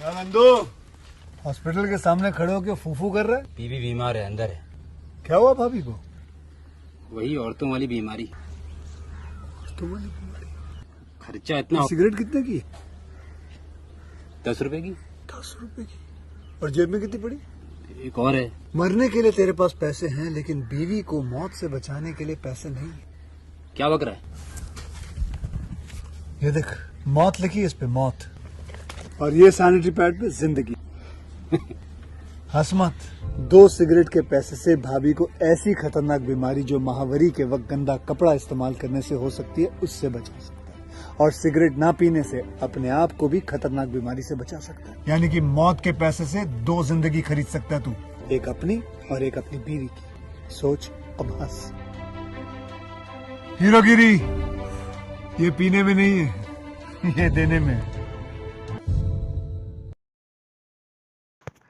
क्या नंदू हॉस्पिटल के सामने खड़े होकर फूफू कर रहा है? बीवी बीमार है, अंदर है। क्या हुआ भाभी को? वही औरतों वाली बीमारी। तुम्हारी बीमारी? खर्चा इतना। सिगरेट कितने की? 10 रुपए की। 10 रुपए की। और जेब में कितनी पड़ी? एक और है। मरने के लिए तेरे पास पैसे हैं, लेकिन बीवी को मौत से बचाने के लिए पैसे नहीं है। क्या बक रहा है? ये देख, मौत लिखी है इस पे, मौत। और ये सैनिटरी पैड पे जिंदगी। हंस मत। 2 सिगरेट के पैसे से भाभी को ऐसी खतरनाक बीमारी जो महावरी के वक्त गंदा कपड़ा इस्तेमाल करने से हो सकती है, उससे बचा सकता है। और सिगरेट ना पीने से अपने आप को भी खतरनाक बीमारी से बचा सकता है। यानी कि मौत के पैसे से 2 जिंदगी खरीद सकता है तू, एक अपनी और एक अपनी बीवी की। सोच, अब हंस। हीरोगिरी ये पीने में नहीं है, ये देने में है।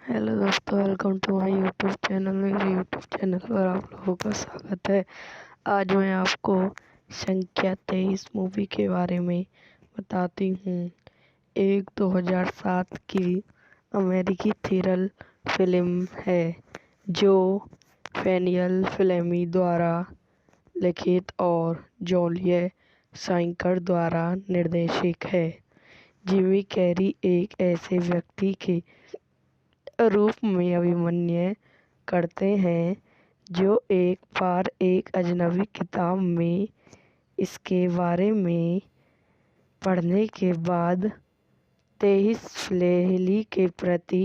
हेलो दोस्तों, welcome to my YouTube channel. मेरे यूट्यूब चैनल पर आप लोगों का स्वागत है। आज मैं आपको संख्या 23 मूवी के बारे में बताती हूँ। एक 2007 की अमेरिकी थ्रिलर फिल्म है जो डैनियल फिल्मी द्वारा लिखित और जूलिया साइकर द्वारा निर्देशित है। जिमी कैरी एक ऐसे व्यक्ति के रूप में अभिनय करते हैं जो एक बार एक अजनबी किताब में इसके बारे में पढ़ने के बाद 23 फैमिली के प्रति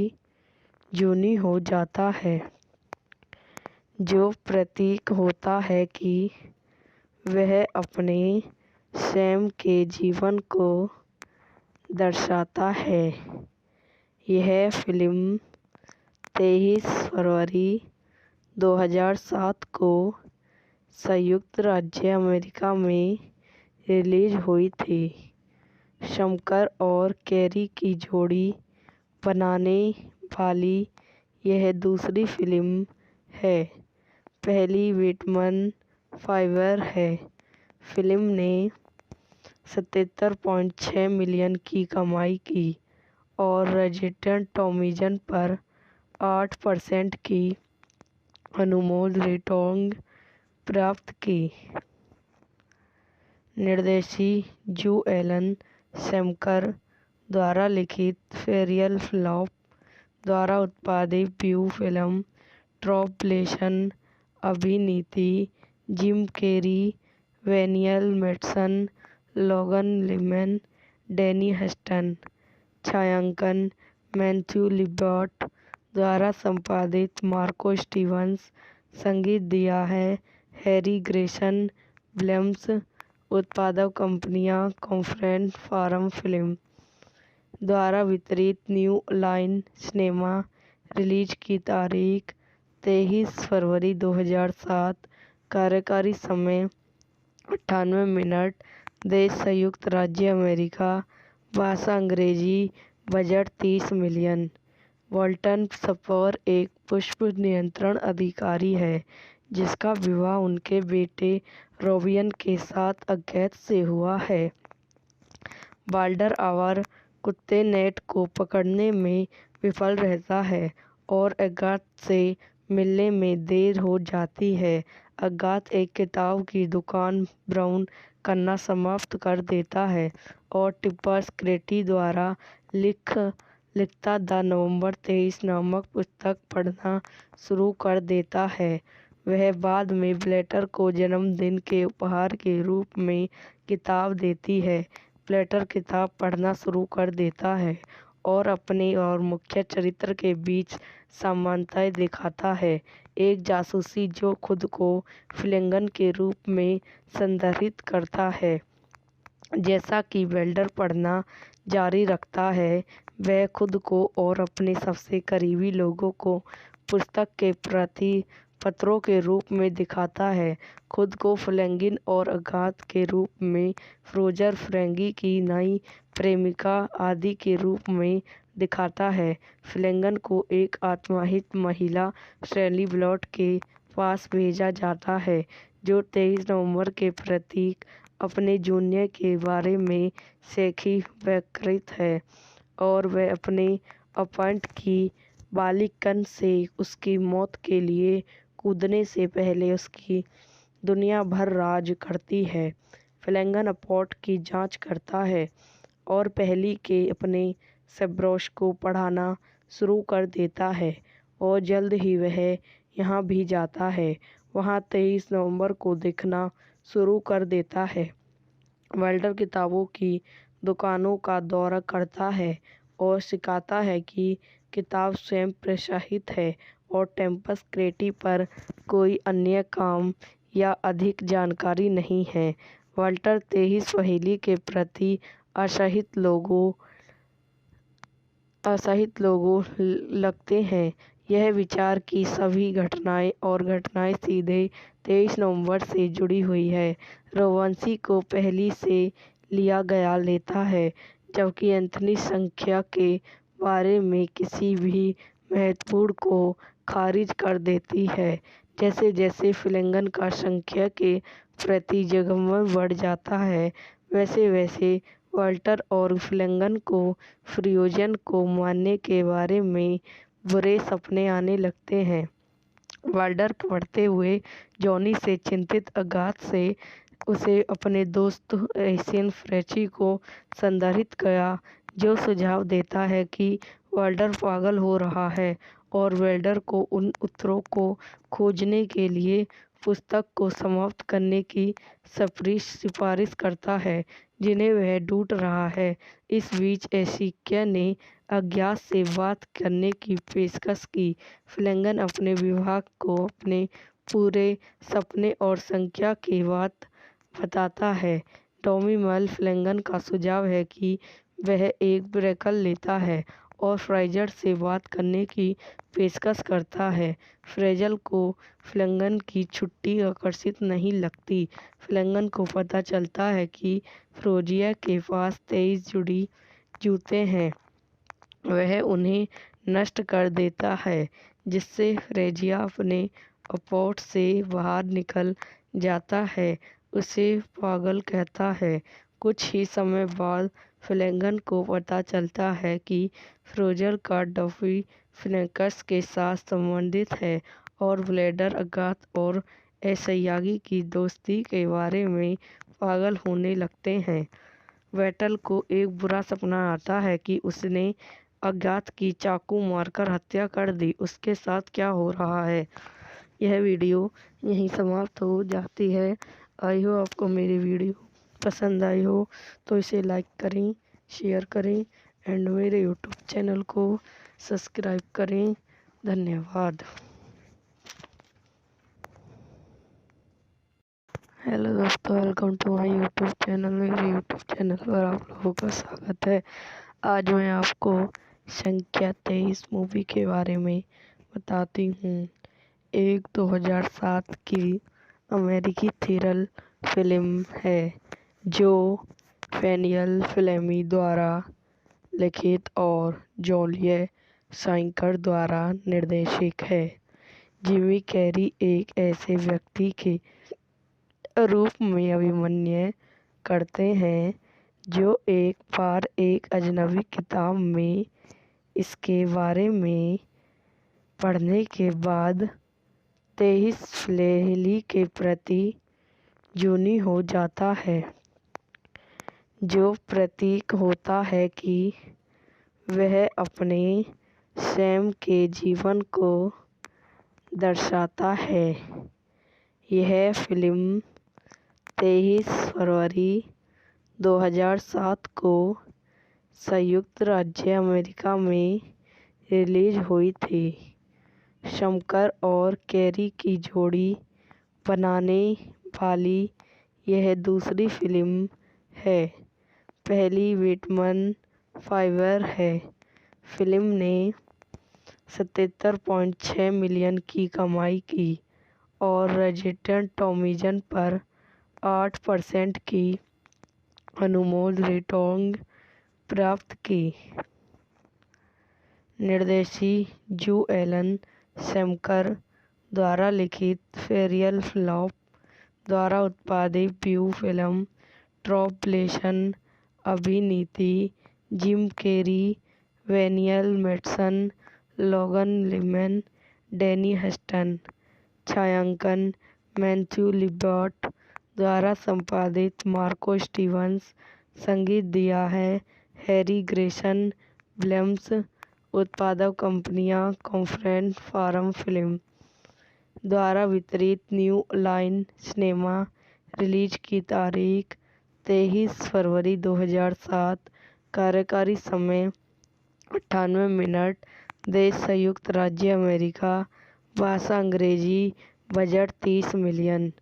जुनूनी हो जाता है, जो प्रतीक होता है कि वह अपने स्वयं के जीवन को दर्शाता है। यह फिल्म 23 फरवरी 2007 को संयुक्त राज्य अमेरिका में रिलीज हुई थी। शंकर और कैरी की जोड़ी बनाने वाली यह दूसरी फिल्म है। पहली विटमन फाइवर है। फिल्म ने 77.6 मिलियन की कमाई की और रॉटन टॉमीजन पर 8% की अनुमोद रेटिंग प्राप्त की। निर्देशित जो एलन शंकर द्वारा लिखित फेरियल फ्लॉप द्वारा उत्पादित व्यू फिल्म ट्रॉपलेशन अभिनीति Jim Carrey, Daniel Madsen, Logan Lerman, Danny Huston. छायांकन मैथ्यू लिबर्ट द्वारा संपादित मार्को स्टीवंस। संगीत दिया है हैरी ग्रेसन। विलियम्स। उत्पादक कंपनियां कॉन्फरेंस फार्म फिल्म द्वारा वितरित न्यू लाइन सिनेमा। रिलीज की तारीख 23 फरवरी 2007। कार्यकारी समय 98 मिनट। देश संयुक्त राज्य अमेरिका। भाषा अंग्रेजी। Budget 30 million. वॉल्टन स्पर एक पुष्प नियंत्रण अधिकारी है जिसका विवाह उनके बेटे रोबियन के साथ अज्ञात से हुआ है। बाल्डर आवर कुत्ते नेट को पकड़ने में विफल रहता है और अज्ञात से मिलने में देर हो जाती है। अज्ञात एक किताब की दुकान ब्राउन करना समाप्त कर देता है और टिप्पर क्रेटी द्वारा लिखता द नवंबर 23 नामक पुस्तक पढ़ना शुरू कर देता है। वह बाद में ब्लेटर को जन्मदिन के उपहार के रूप में किताब देती है। ब्लेटर किताब पढ़ना शुरू कर देता है और अपने और मुख्य चरित्र के बीच समानताएं दिखाता है। एक जासूसी जो खुद को फ्लिंगन के रूप में संदर्भित करता है। जैसा कि बेल्डर पढ़ना जारी रखता है, वह खुद को और अपने सबसे करीबी लोगों को पुस्तक के प्रति पत्रों के रूप में दिखाता है। खुद को फ्लैंगिन और अज्ञात के रूप में फ्रोजर फ्रेंगी की नई प्रेमिका आदि के रूप में दिखाता है। फ्लैंगन को एक आत्माहित महिला शैली ब्लॉट के पास भेजा जाता है जो 23 नवंबर के प्रतीक अपने जूनियर के बारे में शेखी व्यकृत है। और वह अपने अपार्टमेंट की बालकनी से उसकी मौत के लिए कूदने से पहले उसकी दुनिया भर राज करती है। फ्लैनेगन अपार्टमेंट की जांच करता है और पहली के अपने सबरोश को पढ़ाना शुरू कर देता है और जल्द ही वह यहाँ भी जाता है। वहाँ 23 नवंबर को देखना शुरू कर देता है। वाल्टर किताबों की दुकानों का दौरा करता है और सिखाता है कि किताब स्वयं प्रकाशित है और टेम्पस क्रेटी पर कोई अन्य काम या अधिक जानकारी नहीं है। वाल्टर 23 पहेली के प्रति असहित लोगों लगते हैं। यह विचार कि सभी घटनाएं सीधे 23 नवंबर से जुड़ी हुई है रघुवंशी को पहली से लिया गया लेता है, जबकि एंथनी संख्या के बारे में किसी भी महत्वपूर्ण को खारिज कर देती है। जैसे जैसे फ्लैनेगन का संख्या के प्रति जुनून बढ़ जाता है, वैसे वैसे वाल्टर और फ्लैनेगन को फ्यूजन को मारने के बारे में बुरे सपने आने लगते हैं। वाल्टर बढ़ते हुए जॉनी से चिंतित अगाथ से उसे अपने दोस्त एशियन फ्रेंची को संदर्भित किया, जो सुझाव देता है कि वाल्टर पागल हो रहा है और वाल्टर को उन उत्तरों को खोजने के लिए पुस्तक को समाप्त करने की सिफारिश करता है जिन्हें वह ढूंढ रहा है। इस बीच एशिया ने अज्ञात से बात करने की पेशकश की। फ्लैनेगन अपने विभाग को अपने पूरे सपने और संख्या की बात बताता है। टॉमी मल फ्लैनेगन का सुझाव है कि वह एक ब्रेक लेता है और फ्रेजर से बात करने की पेशकश करता है। फ्रेजर को फ्लैनेगन की छुट्टी आकर्षित नहीं लगती। फ्लैनेगन को पता चलता है कि फ्रेजर के पास 23 जोड़ी जूते हैं। वह उन्हें नष्ट कर देता है, जिससे फ्रेजर अपने अपार्टमेंट से बाहर निकल जाता है, उसे पागल कहता है। कुछ ही समय बाद फ्लैनेगन को पता चलता है कि फ्रेजर का डफी फ्लैनेगन के साथ संबंधित है और वाल्टर अगाथ और एशिया की दोस्ती के बारे में पागल होने लगते हैं। वाल्टर को एक बुरा सपना आता है कि उसने अगाथ की चाकू मारकर हत्या कर दी। उसके साथ क्या हो रहा है। यह वीडियो यहीं समाप्त हो जाती है। आई हो आपको मेरी वीडियो पसंद आई हो तो इसे लाइक करें, शेयर करें एंड मेरे यूट्यूब चैनल को सब्सक्राइब करें। धन्यवाद। हेलो दोस्तों, welcome to my YouTube channel. मेरे यूट्यूब चैनल पर आप लोगों का स्वागत है। आज मैं आपको संख्या 23 मूवी के बारे में बताती हूँ। एक 2007 की अमेरिकी थ्रिलर फिल्म है जो डैनियल फ्लेमी द्वारा लिखित और जूलिया साइकर द्वारा निर्देशित है। जिमी कैरी एक ऐसे व्यक्ति के रूप में अभिनय करते हैं जो एक बार एक अजनबी किताब में इसके बारे में पढ़ने के बाद 23 पहेली के प्रति जुनूनी हो जाता है, जो प्रतीक होता है कि वह अपने स्वयं के जीवन को दर्शाता है। यह फिल्म 23 फरवरी 2007 को संयुक्त राज्य अमेरिका में रिलीज हुई थी। शंकर और कैरी की जोड़ी बनाने वाली यह दूसरी फिल्म है। पहली विटमन फाइवर है। फिल्म ने 77.6 मिलियन की कमाई की और रॉटेन टॉमेटोज़ पर 8% की अनुमोदित रेटिंग प्राप्त की। निर्देशित जो एलन शैमकर द्वारा लिखित फेरियल फ्लॉप द्वारा उत्पादित ब्यू फिल्म ट्रॉपलेशन अभिनीति जिम कैरी वेनियल Madsen, Logan Lerman, Danny Huston. छायांकन मैथ्यू लिबर्ट द्वारा संपादित मार्को स्टीवंस। संगीत दिया है हैरी ग्रेसन विलियम्स। उत्पादक कंपनियां कॉन्फ्रेंस फार्म फिल्म द्वारा वितरित न्यू लाइन सिनेमा। रिलीज की तारीख 23 फरवरी 2007। कार्यकारी समय 98 मिनट। देश संयुक्त राज्य अमेरिका। भाषा अंग्रेजी। Budget 30 million.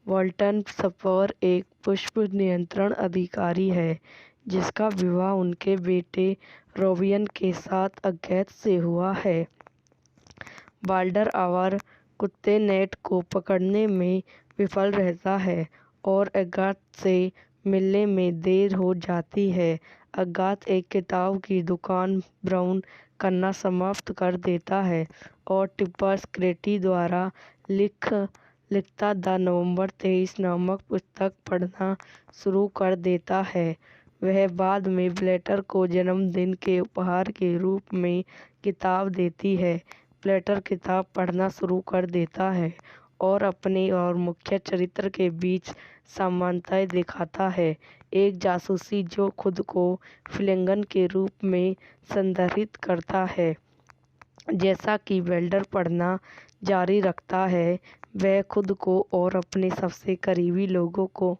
वॉल्टन स्पर एक पुष्प नियंत्रण अधिकारी है जिसका विवाह उनके बेटे रोबियन के साथ अगैत से हुआ है। बाल्डर आवर कुत्ते नेट को पकड़ने में विफल रहता है और अगाथ से मिलने में देर हो जाती है। अगाथ एक किताब की दुकान ब्राउन करना समाप्त कर देता है और टिप्पर स्क्रेटी द्वारा लिखता द नवंबर 23 नामक पुस्तक पढ़ना शुरू कर देता है। वह बाद में ब्लेटर को जन्मदिन के उपहार के रूप में किताब देती है। ब्लेटर किताब पढ़ना शुरू कर देता है और अपने और मुख्य चरित्र के बीच समानताएं दिखाता है। एक जासूसी जो खुद को फ्लिंगन के रूप में संदर्भित करता है। जैसा कि वेल्डर पढ़ना जारी रखता है, वह खुद को और अपने सबसे करीबी लोगों को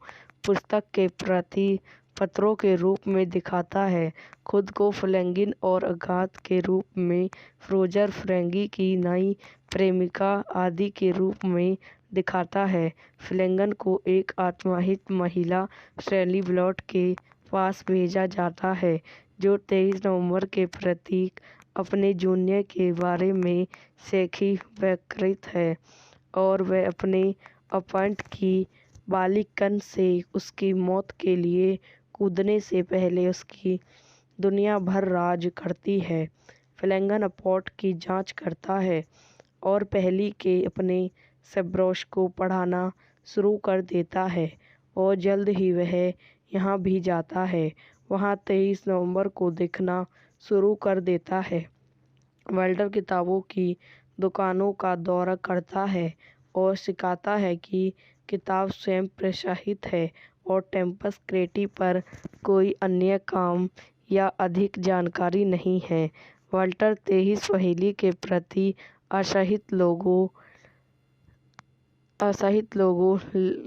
पुस्तक के प्रति पत्रों के रूप में दिखाता है। खुद को फ्लैंगिन और अगाथ के रूप में फ्रोजर फ्रेंगी की नई प्रेमिका आदि के रूप में दिखाता है। फ्लैंगन को एक आत्माहित महिला शैली ब्लॉट के पास भेजा जाता है जो 23 नवंबर के प्रतीक अपने जूनियर के बारे में शेखी व्यकृत है और वह अपने अपॉइंट की बालिकन से उसकी मौत के लिए कूदने से पहले उसकी दुनिया भर राज करती है। फ्लैंगन अपॉट की जांच करता है और पहली के अपने सेब्रोश को पढ़ाना शुरू कर देता है और जल्द ही वह यहाँ भी जाता है। वहाँ 23 नवंबर को दिखना शुरू कर देता है। वेल्डर किताबों की दुकानों का दौरा करता है और सिखाता है कि किताब स्वयं प्रकाशित है और टेम्पस क्रेटी पर कोई अन्य काम या अधिक जानकारी नहीं है। वाल्टर 23 पहेली के प्रति असहित लोगों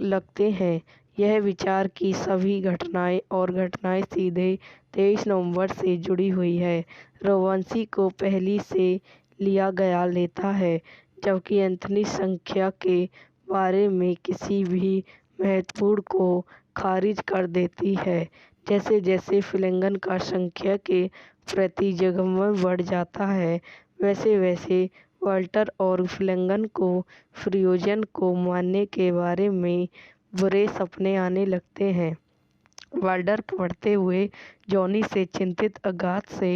लगते हैं। यह विचार कि सभी घटनाएं सीधे 23 नवंबर से जुड़ी हुई है रोवांसी को पहली से लिया गया लेता है, जबकि एंथनी संख्या के बारे में किसी भी महत्वपूर्ण को खारिज कर देती है। जैसे जैसे फ्लैंगन का संख्या के प्रति जगमग बढ़ जाता है, वैसे वैसे वाल्टर और फ्लैंगन को फ्रियोजन को मारने के बारे में बुरे सपने आने लगते हैं। वाल्डर पढ़ते हुए जॉनी से चिंतित अगाथ से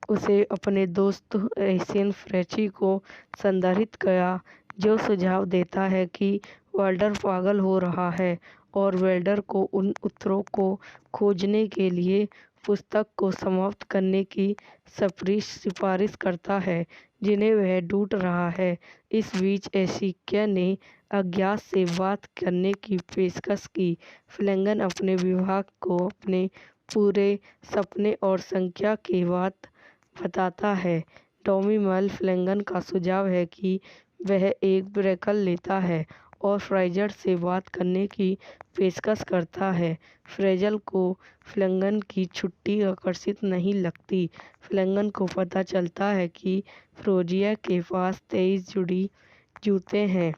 उसे अपने दोस्त एशियन फ्रेची को संदर्भित किया, जो सुझाव देता है कि वाल्डर पागल हो रहा है और वेल्डर को उन उत्तरों को खोजने के लिए पुस्तक को समाप्त करने की सिफारिश करता है जिन्हें वह ढूंढ रहा है। इस बीच एशिकिया ने अज्ञात से बात करने की पेशकश की। फ्लैंगन अपने विभाग को अपने पूरे सपने और संख्या की बात बताता है। टॉमी मल फ्लैंगन का सुझाव है कि वह एक ब्रेकल लेता है और फ्रेजर से बात करने की पेशकश करता है। फ्रेजल को फ्लैंगन की छुट्टी आकर्षित नहीं लगती। फ्लैंगन को पता चलता है कि फ्रोजिया के पास 23 जुड़ी जूते हैं।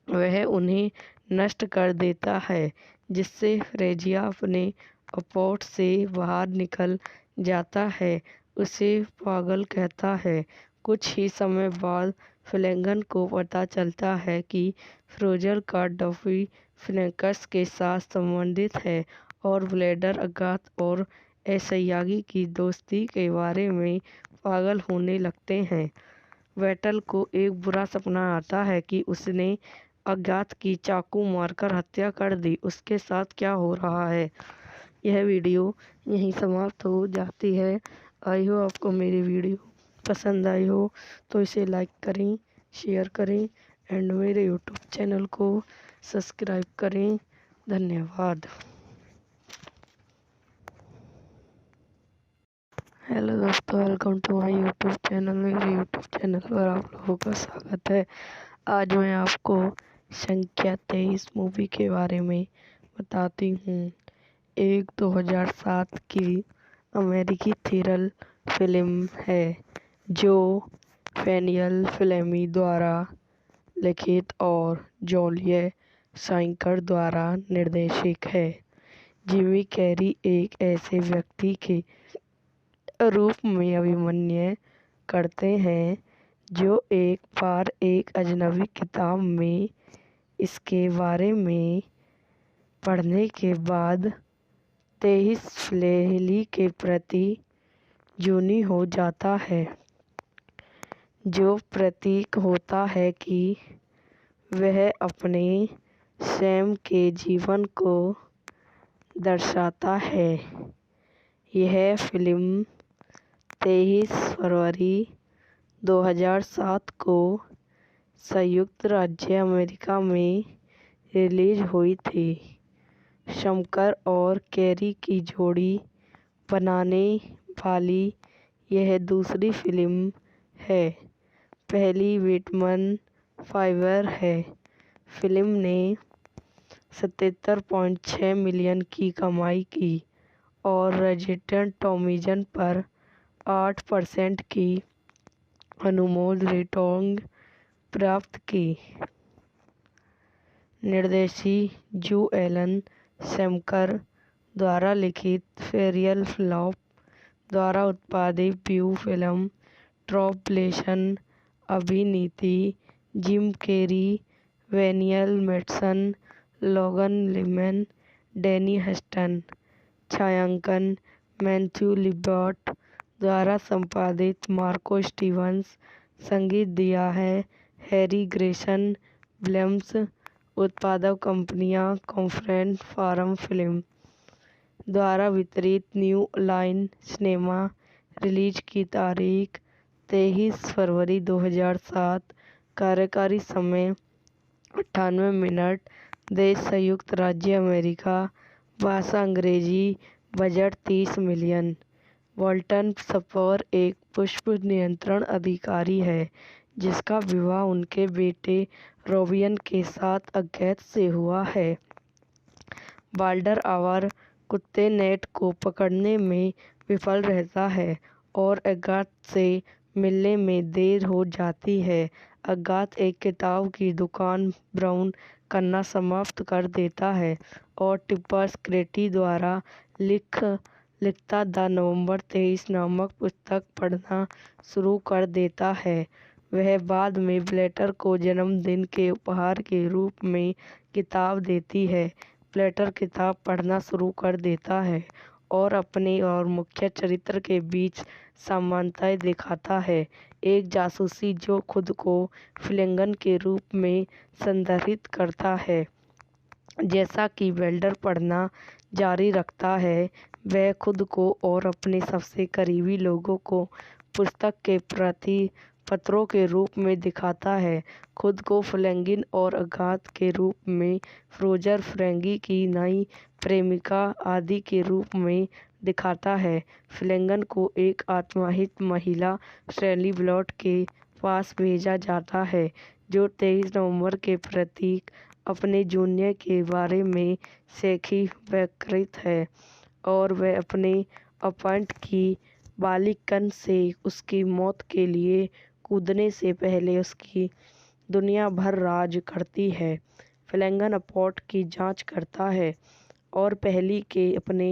वह उन्हें नष्ट कर देता है, जिससे फ्रेजिया अपने अपॉट से बाहर निकल जाता है, उसे पागल कहता है। कुछ ही समय बाद फ्लैंगन को पता चलता है कि फ्रोजर का डफी फ्लैंकस के साथ संबंधित है और ब्लेडर अगाथ और एसयागी की दोस्ती के बारे में पागल होने लगते हैं। वेटल को एक बुरा सपना आता है कि उसने अगाथ की चाकू मारकर हत्या कर दी। उसके साथ क्या हो रहा है? यह वीडियो यहीं समाप्त हो जाती है। आई हो आपको मेरी वीडियो पसंद आई हो तो इसे लाइक करें, शेयर करें एंड मेरे यूट्यूब चैनल को सब्सक्राइब करें। धन्यवाद। हेलो दोस्तों, welcome to my YouTube channel. मेरे यूट्यूब चैनल पर आप लोगों का स्वागत है। आज मैं आपको संख्या 23 मूवी के बारे में बताती हूँ। एक 2007 की अमेरिकी थ्रिलर फिल्म है जो डैनियल फिलेमी द्वारा लिखित और जूलिया शाइकर द्वारा निर्देशित है। जिमी कैरी एक ऐसे व्यक्ति के रूप में अभिनय करते हैं जो एक बार एक अजनबी किताब में इसके बारे में पढ़ने के बाद 23 फैमिली के प्रति जुनूनी हो जाता है, जो प्रतीक होता है कि वह अपने स्वयं के जीवन को दर्शाता है। यह फिल्म 23 फरवरी 2007 को संयुक्त राज्य अमेरिका में रिलीज हुई थी। शंकर और कैरी की जोड़ी बनाने वाली यह दूसरी फिल्म है। पहली विटमन फाइवर है। फिल्म ने 77.6 मिलियन की कमाई की और रॉटेन टॉमीजन पर 8% की अनुमोद रेटिंग प्राप्त की। निर्देशित जो एलन शैमकर द्वारा लिखित फेरियल फ्लॉप द्वारा उत्पादित ब्यू फिल्म ट्रॉपलेशन अभिनीति जिम कैरी, डैनियल मैडसन, लोगन लिमन, डैनी हस्टन। छायांकन मैथ्यू लिबर्ट द्वारा संपादित मार्को स्टीवंस। संगीत दिया है हैरी ग्रेसन विलियम्स। उत्पादक कंपनियां कॉन्फ्रेंस फार्म फिल्म द्वारा वितरित न्यू लाइन सिनेमा। रिलीज की तारीख 23 फरवरी 2007। कार्यकारी समय 98 मिनट। देश संयुक्त राज्य अमेरिका। भाषा अंग्रेजी। Budget 30 million. वॉल्टन स्पर एक पुष्प नियंत्रण अधिकारी है जिसका विवाह उनके बेटे रोबियन के साथ अज्ञात से हुआ है। बाल्डर आवर कुत्ते नेट को पकड़ने में विफल रहता है और अज्ञात से मिलने में देर हो जाती है। अज्ञात एक किताब की दुकान ब्राउन करना समाप्त कर देता है और टिप्पर क्रेटी द्वारा लिखता द नवंबर 23 नामक पुस्तक पढ़ना शुरू कर देता है। वह बाद में ब्लेटर को जन्मदिन के उपहार के रूप में किताब देती है। ब्लेटर किताब पढ़ना शुरू कर देता है और अपने और मुख्य चरित्र के बीच समानताएं दिखाता है। एक जासूसी जो खुद को फ्लेगन के रूप में संदर्भित करता है। जैसा कि बेल्डर पढ़ना जारी रखता है, वह खुद को और अपने सबसे करीबी लोगों को पुस्तक के प्रति पत्रों के रूप में दिखाता है। खुद को फ्लेगन और अज्ञात के रूप में फ्रेजर फ्रेंगी की नई प्रेमिका आदि के रूप में दिखाता है। फ्लेगन को एक आत्महित महिला शैली ब्लॉट के पास भेजा जाता है जो 23 नवंबर के प्रतीक अपने जूनियर के बारे में शेखी व्यक्तित्व है और वह अपने अपॉइंट की बालिकन से उसकी मौत के लिए कूदने से पहले उसकी दुनिया भर राज करती है। फ्लेगन अपॉइंट की जांच करता है और पहली के अपने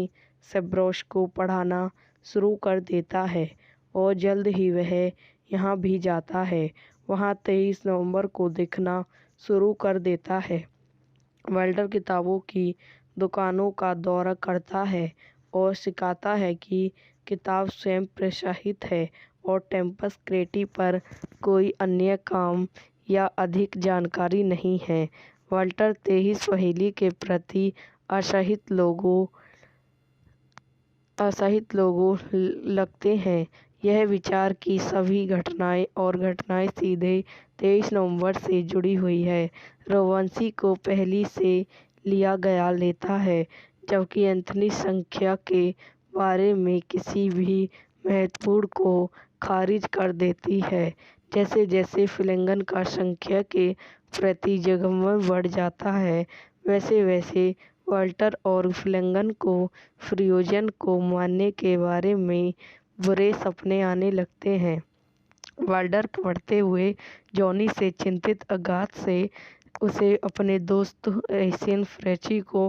सेब्रोस को पढ़ाना शुरू कर देता है और जल्द ही वह यहाँ भी जाता है। वहाँ 23 नवंबर को दिखना शुरू कर देता है। वेल्डर किताबों की दुकानों का दौरा करता है और सिखाता है कि किताब स्वयं प्रकाशित है और टिप्पर क्रेटी पर कोई अन्य काम या अधिक जानकारी नहीं है। वाल्टर 23 पहेली के प्रति असहित लोगों असहित लोगों लगते हैं। यह विचार की सभी घटनाएं सीधे 23 नवंबर से जुड़ी हुई है। रोवंशी को पहली से लिया गया लेता है, जबकि एंथनी संख्या के बारे में किसी भी महत्वपूर्ण को खारिज कर देती है। जैसे जैसे फ्लेगन का संख्या के प्रति जुगमन बढ़ जाता है, वैसे वैसे वाल्टर और फ्लेगन को फ्यूजन को मानने के बारे में बुरे सपने आने लगते हैं। वाल्टर बढ़ते हुए जॉनी से चिंतित अगाथ से उसे अपने दोस्त एशियन फ्रेची को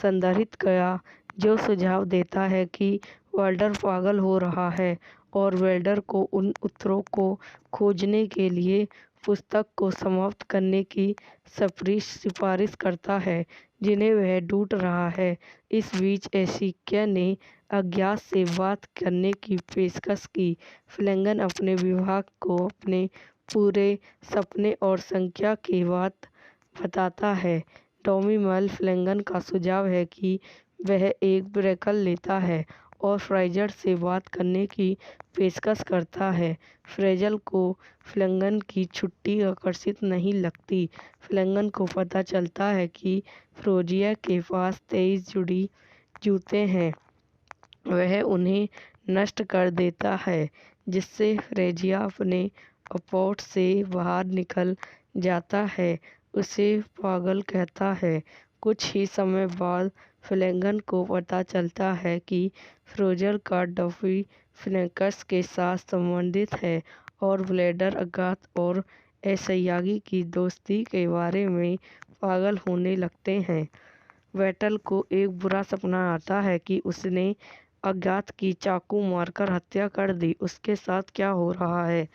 संदर्भित किया, जो सुझाव देता है कि वाल्टर पागल हो रहा है और वेल्डर को उन उत्तरों को खोजने के लिए पुस्तक को समाप्त करने की सिफारिश करता है जिन्हें वह ढूंढ रहा है। इस बीच एशिया ने अज्ञात से बात करने की पेशकश की। फ्लेगन अपने विभाग को अपने पूरे सपने और संख्या की बात बताता है। डोमिमल फ्लेगन का सुझाव है कि वह एक ब्रेकल लेता है और फ्रेजर से बात करने की पेशकश करता है। फ्रेजर को फ्लेगन की छुट्टी आकर्षित नहीं लगती। फ्लेगन को पता चलता है कि फ्रोजिया के पास 23 जुड़ी जूते हैं। वह उन्हें नष्ट कर देता है, जिससे फ्रेजिया अपने अपोट से बाहर निकल जाता है, उसे पागल कहता है। कुछ ही समय बाद फ्लेगन को पता चलता है कि फ्रोजर का डफी फिनिक्स के साथ संबंधित है और ब्लेडर अगाथ और एसयागी की दोस्ती के बारे में पागल होने लगते हैं। वेटल को एक बुरा सपना आता है कि उसने अज्ञात की चाकू मारकर हत्या कर दी। उसके साथ क्या हो रहा है।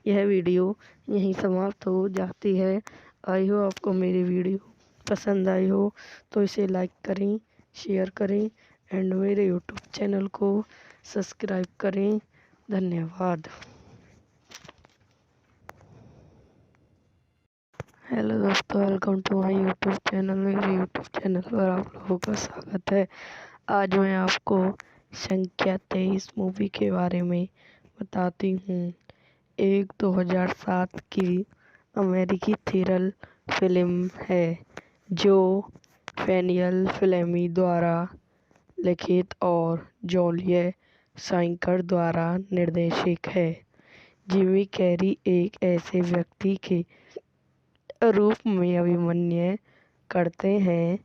यह वीडियो यहीं समाप्त हो जाती है। आई हो आपको मेरी वीडियो पसंद आई हो तो इसे लाइक करें, शेयर करें एंड मेरे यूट्यूब चैनल को सब्सक्राइब करें। धन्यवाद। हेलो दोस्तों, welcome to my YouTube channel. मेरे यूट्यूब चैनल पर आप लोगों का स्वागत है। आज मैं आपको संख्या 23 मूवी के बारे में बताती हूँ। एक 2007 की अमेरिकी थ्रिलर फिल्म है जो डैनियल फ्लेमी द्वारा लिखित और जूलिया साइकर द्वारा निर्देशित है। जिमी कैरी एक ऐसे व्यक्ति के रूप में अभिनय करते हैं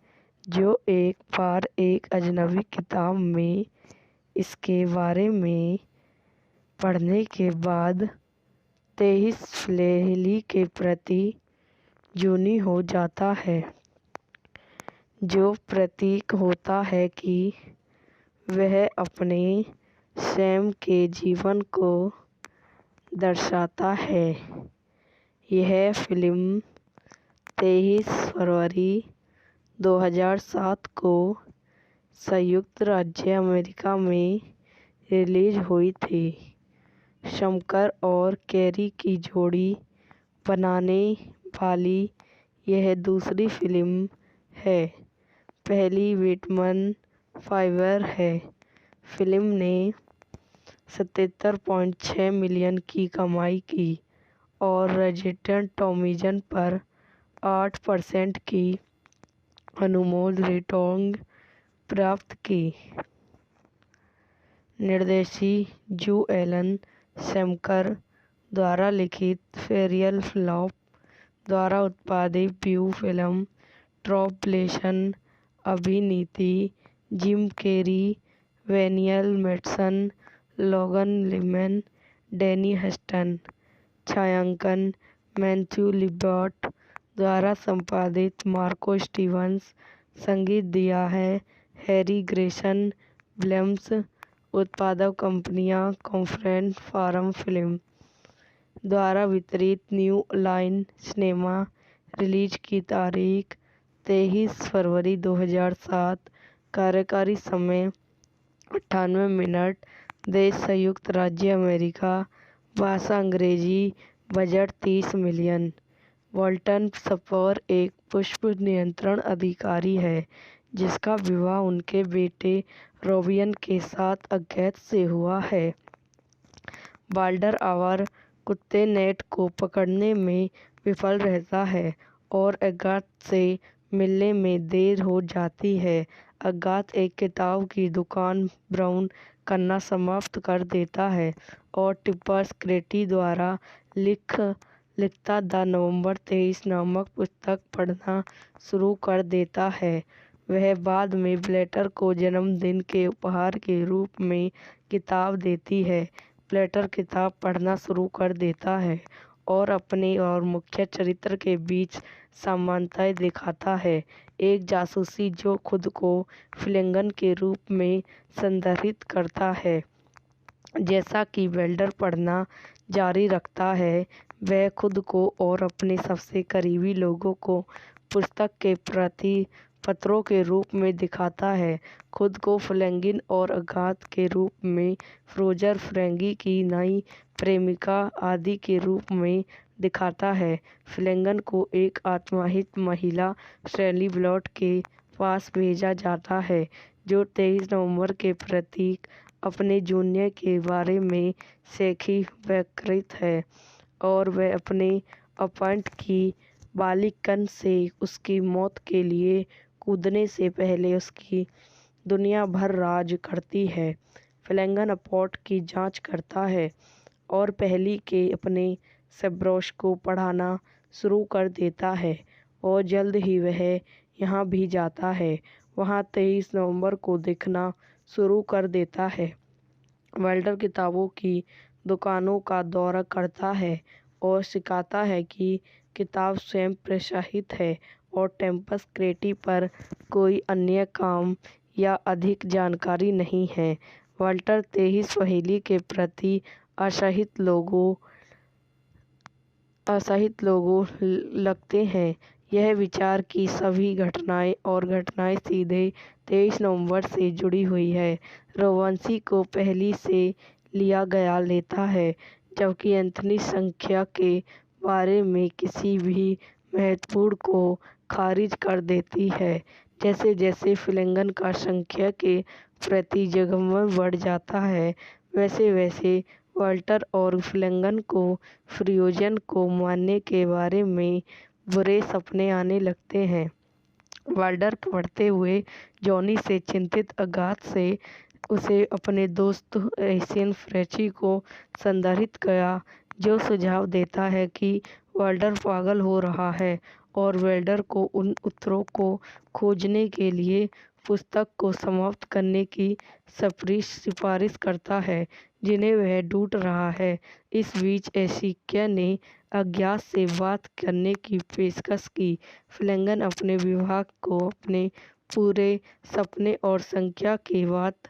जो एक बार एक अजनबी किताब में इसके बारे में पढ़ने के बाद 23 फ्लेली के प्रति जुनूनी हो जाता है, जो प्रतीक होता है कि वह अपने स्वयं के जीवन को दर्शाता है। यह फिल्म 23 फरवरी 2007 को संयुक्त राज्य अमेरिका में रिलीज हुई थी। शंकर और कैरी की जोड़ी बनाने वाली यह दूसरी फिल्म है। पहली विटमन फाइवर है। फिल्म ने 77.6 मिलियन की कमाई की और रॉटेन टॉमीजन पर 8% की अनुमोद रेटिंग प्राप्त की। निर्देशित जो एलन सेमकर द्वारा लिखित फेरियल फ्लॉप द्वारा उत्पादित ब्यू फिल्म ट्रॉपलेशन अभिनीति जिम कैरी, डैनियल मैडसन, लोगन लिमन, डैनी हस्टन। छायांकन मैथ्यू लिबर्ट द्वारा संपादित मार्को स्टीवंस। संगीत दिया है हैरी ग्रेसन विलियम्स। उत्पादक कंपनियां कॉन्फ्रेंस फार्म फिल्म द्वारा वितरित न्यू लाइन सिनेमा। रिलीज की तारीख 23 फरवरी 2007। कार्यकारी समय 98 मिनट। देश संयुक्त राज्य अमेरिका। भाषा अंग्रेजी। Budget 30 million. वॉल्टन स्पर एक पुष्प नियंत्रण अधिकारी है जिसका विवाह उनके बेटे रोबियन के साथ अज्ञात से हुआ है। बाल्डर आवर कुत्ते नेट को पकड़ने में विफल रहता है और अज्ञात से मिलने में देर हो जाती है। अज्ञात एक किताब की दुकान ब्राउन करना समाप्त कर देता है और टिप्पर स्क्रेटी द्वारा लिखता द नवंबर 23 नामक पुस्तक पढ़ना शुरू कर देता है। वह बाद में ब्लेटर को जन्मदिन के उपहार के रूप में किताब देती है। ब्लेटर किताब पढ़ना शुरू कर देता है और अपने और मुख्य चरित्र के बीच समानताएं दिखाता है। एक जासूसी जो खुद को फ्लेंगन के रूप में संदर्भित करता है। जैसा कि वेल्डर पढ़ना जारी रखता है, वह खुद को और अपने सबसे करीबी लोगों को पुस्तक के प्रति पत्रों के रूप में दिखाता है। खुद को फ्लेंगिन और अज्ञात के रूप में फ्रोजर फ्रेंगी की नई प्रेमिका आदि के रूप में दिखाता है। फ्लेंगन को एक आत्माहित महिला शैली ब्लॉट के पास भेजा जाता है, जो 23 नवंबर के प्रतीक अपने जूनियर के बारे में शेखी व्यकृत है और वह अपने अपॉइंट की बालिकन से उसकी मौत के लिए कूदने से पहले उसकी दुनिया भर राज करती है। फ्लेंगन अपॉट की जांच करता है और पहली के अपने सेब्रोश को पढ़ाना शुरू कर देता है और जल्द ही वह यहाँ भी जाता है। वहाँ 23 नवंबर को दिखना शुरू कर देता है। वेल्डर किताबों की दुकानों का दौरा करता है और सिखाता है कि किताब स्वयं प्रकाशित है और टेम्पस क्रेटी पर कोई अन्य काम या अधिक जानकारी नहीं है। वाल्टर 23 पहेली के प्रति असहित लोगों लगते हैं। यह विचार कि सभी घटनाएं सीधे 23 नवंबर से जुड़ी हुई है, रोवांसी को पहली से लिया गया लेता है, जबकि एंथनी संख्या के बारे में किसी भी महत्वपूर्ण को खारिज कर देती है। जैसे जैसे फ्लेंगन का संख्या के प्रति जगमग बढ़ जाता है, वैसे वैसे वाल्टर और फ्लेंगन को फ्रियोजन को मारने के बारे में बुरे सपने आने लगते हैं। वाल्डर पढ़ते हुए जॉनी से चिंतित अज्ञात से उसे अपने दोस्त एशियन फ्रेची को संदर्भित किया, जो सुझाव देता है कि वाल्डर पागल हो रहा है और वेल्डर को उन उत्तरों को खोजने के लिए पुस्तक को समाप्त करने की सिफारिश करता है जिन्हें वह ढूंढ रहा है। इस बीच एशिकिया ने अज्ञात से बात करने की पेशकश की। फ्लेंगन अपने विभाग को अपने पूरे सपने और संख्या की बात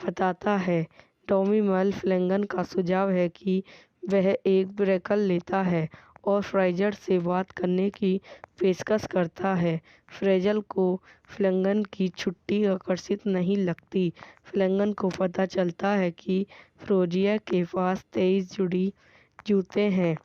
बताता है। टॉमी मल फ्लेंगन का सुझाव है कि वह एक ब्रेकल लेता है और फ्राइजर से बात करने की पेशकश करता है। फ्रेजल को फ्लेंगन की छुट्टी आकर्षित नहीं लगती। फ्लेंगन को पता चलता है कि फ्रोजिया के पास 23 जुड़ी जूते हैं।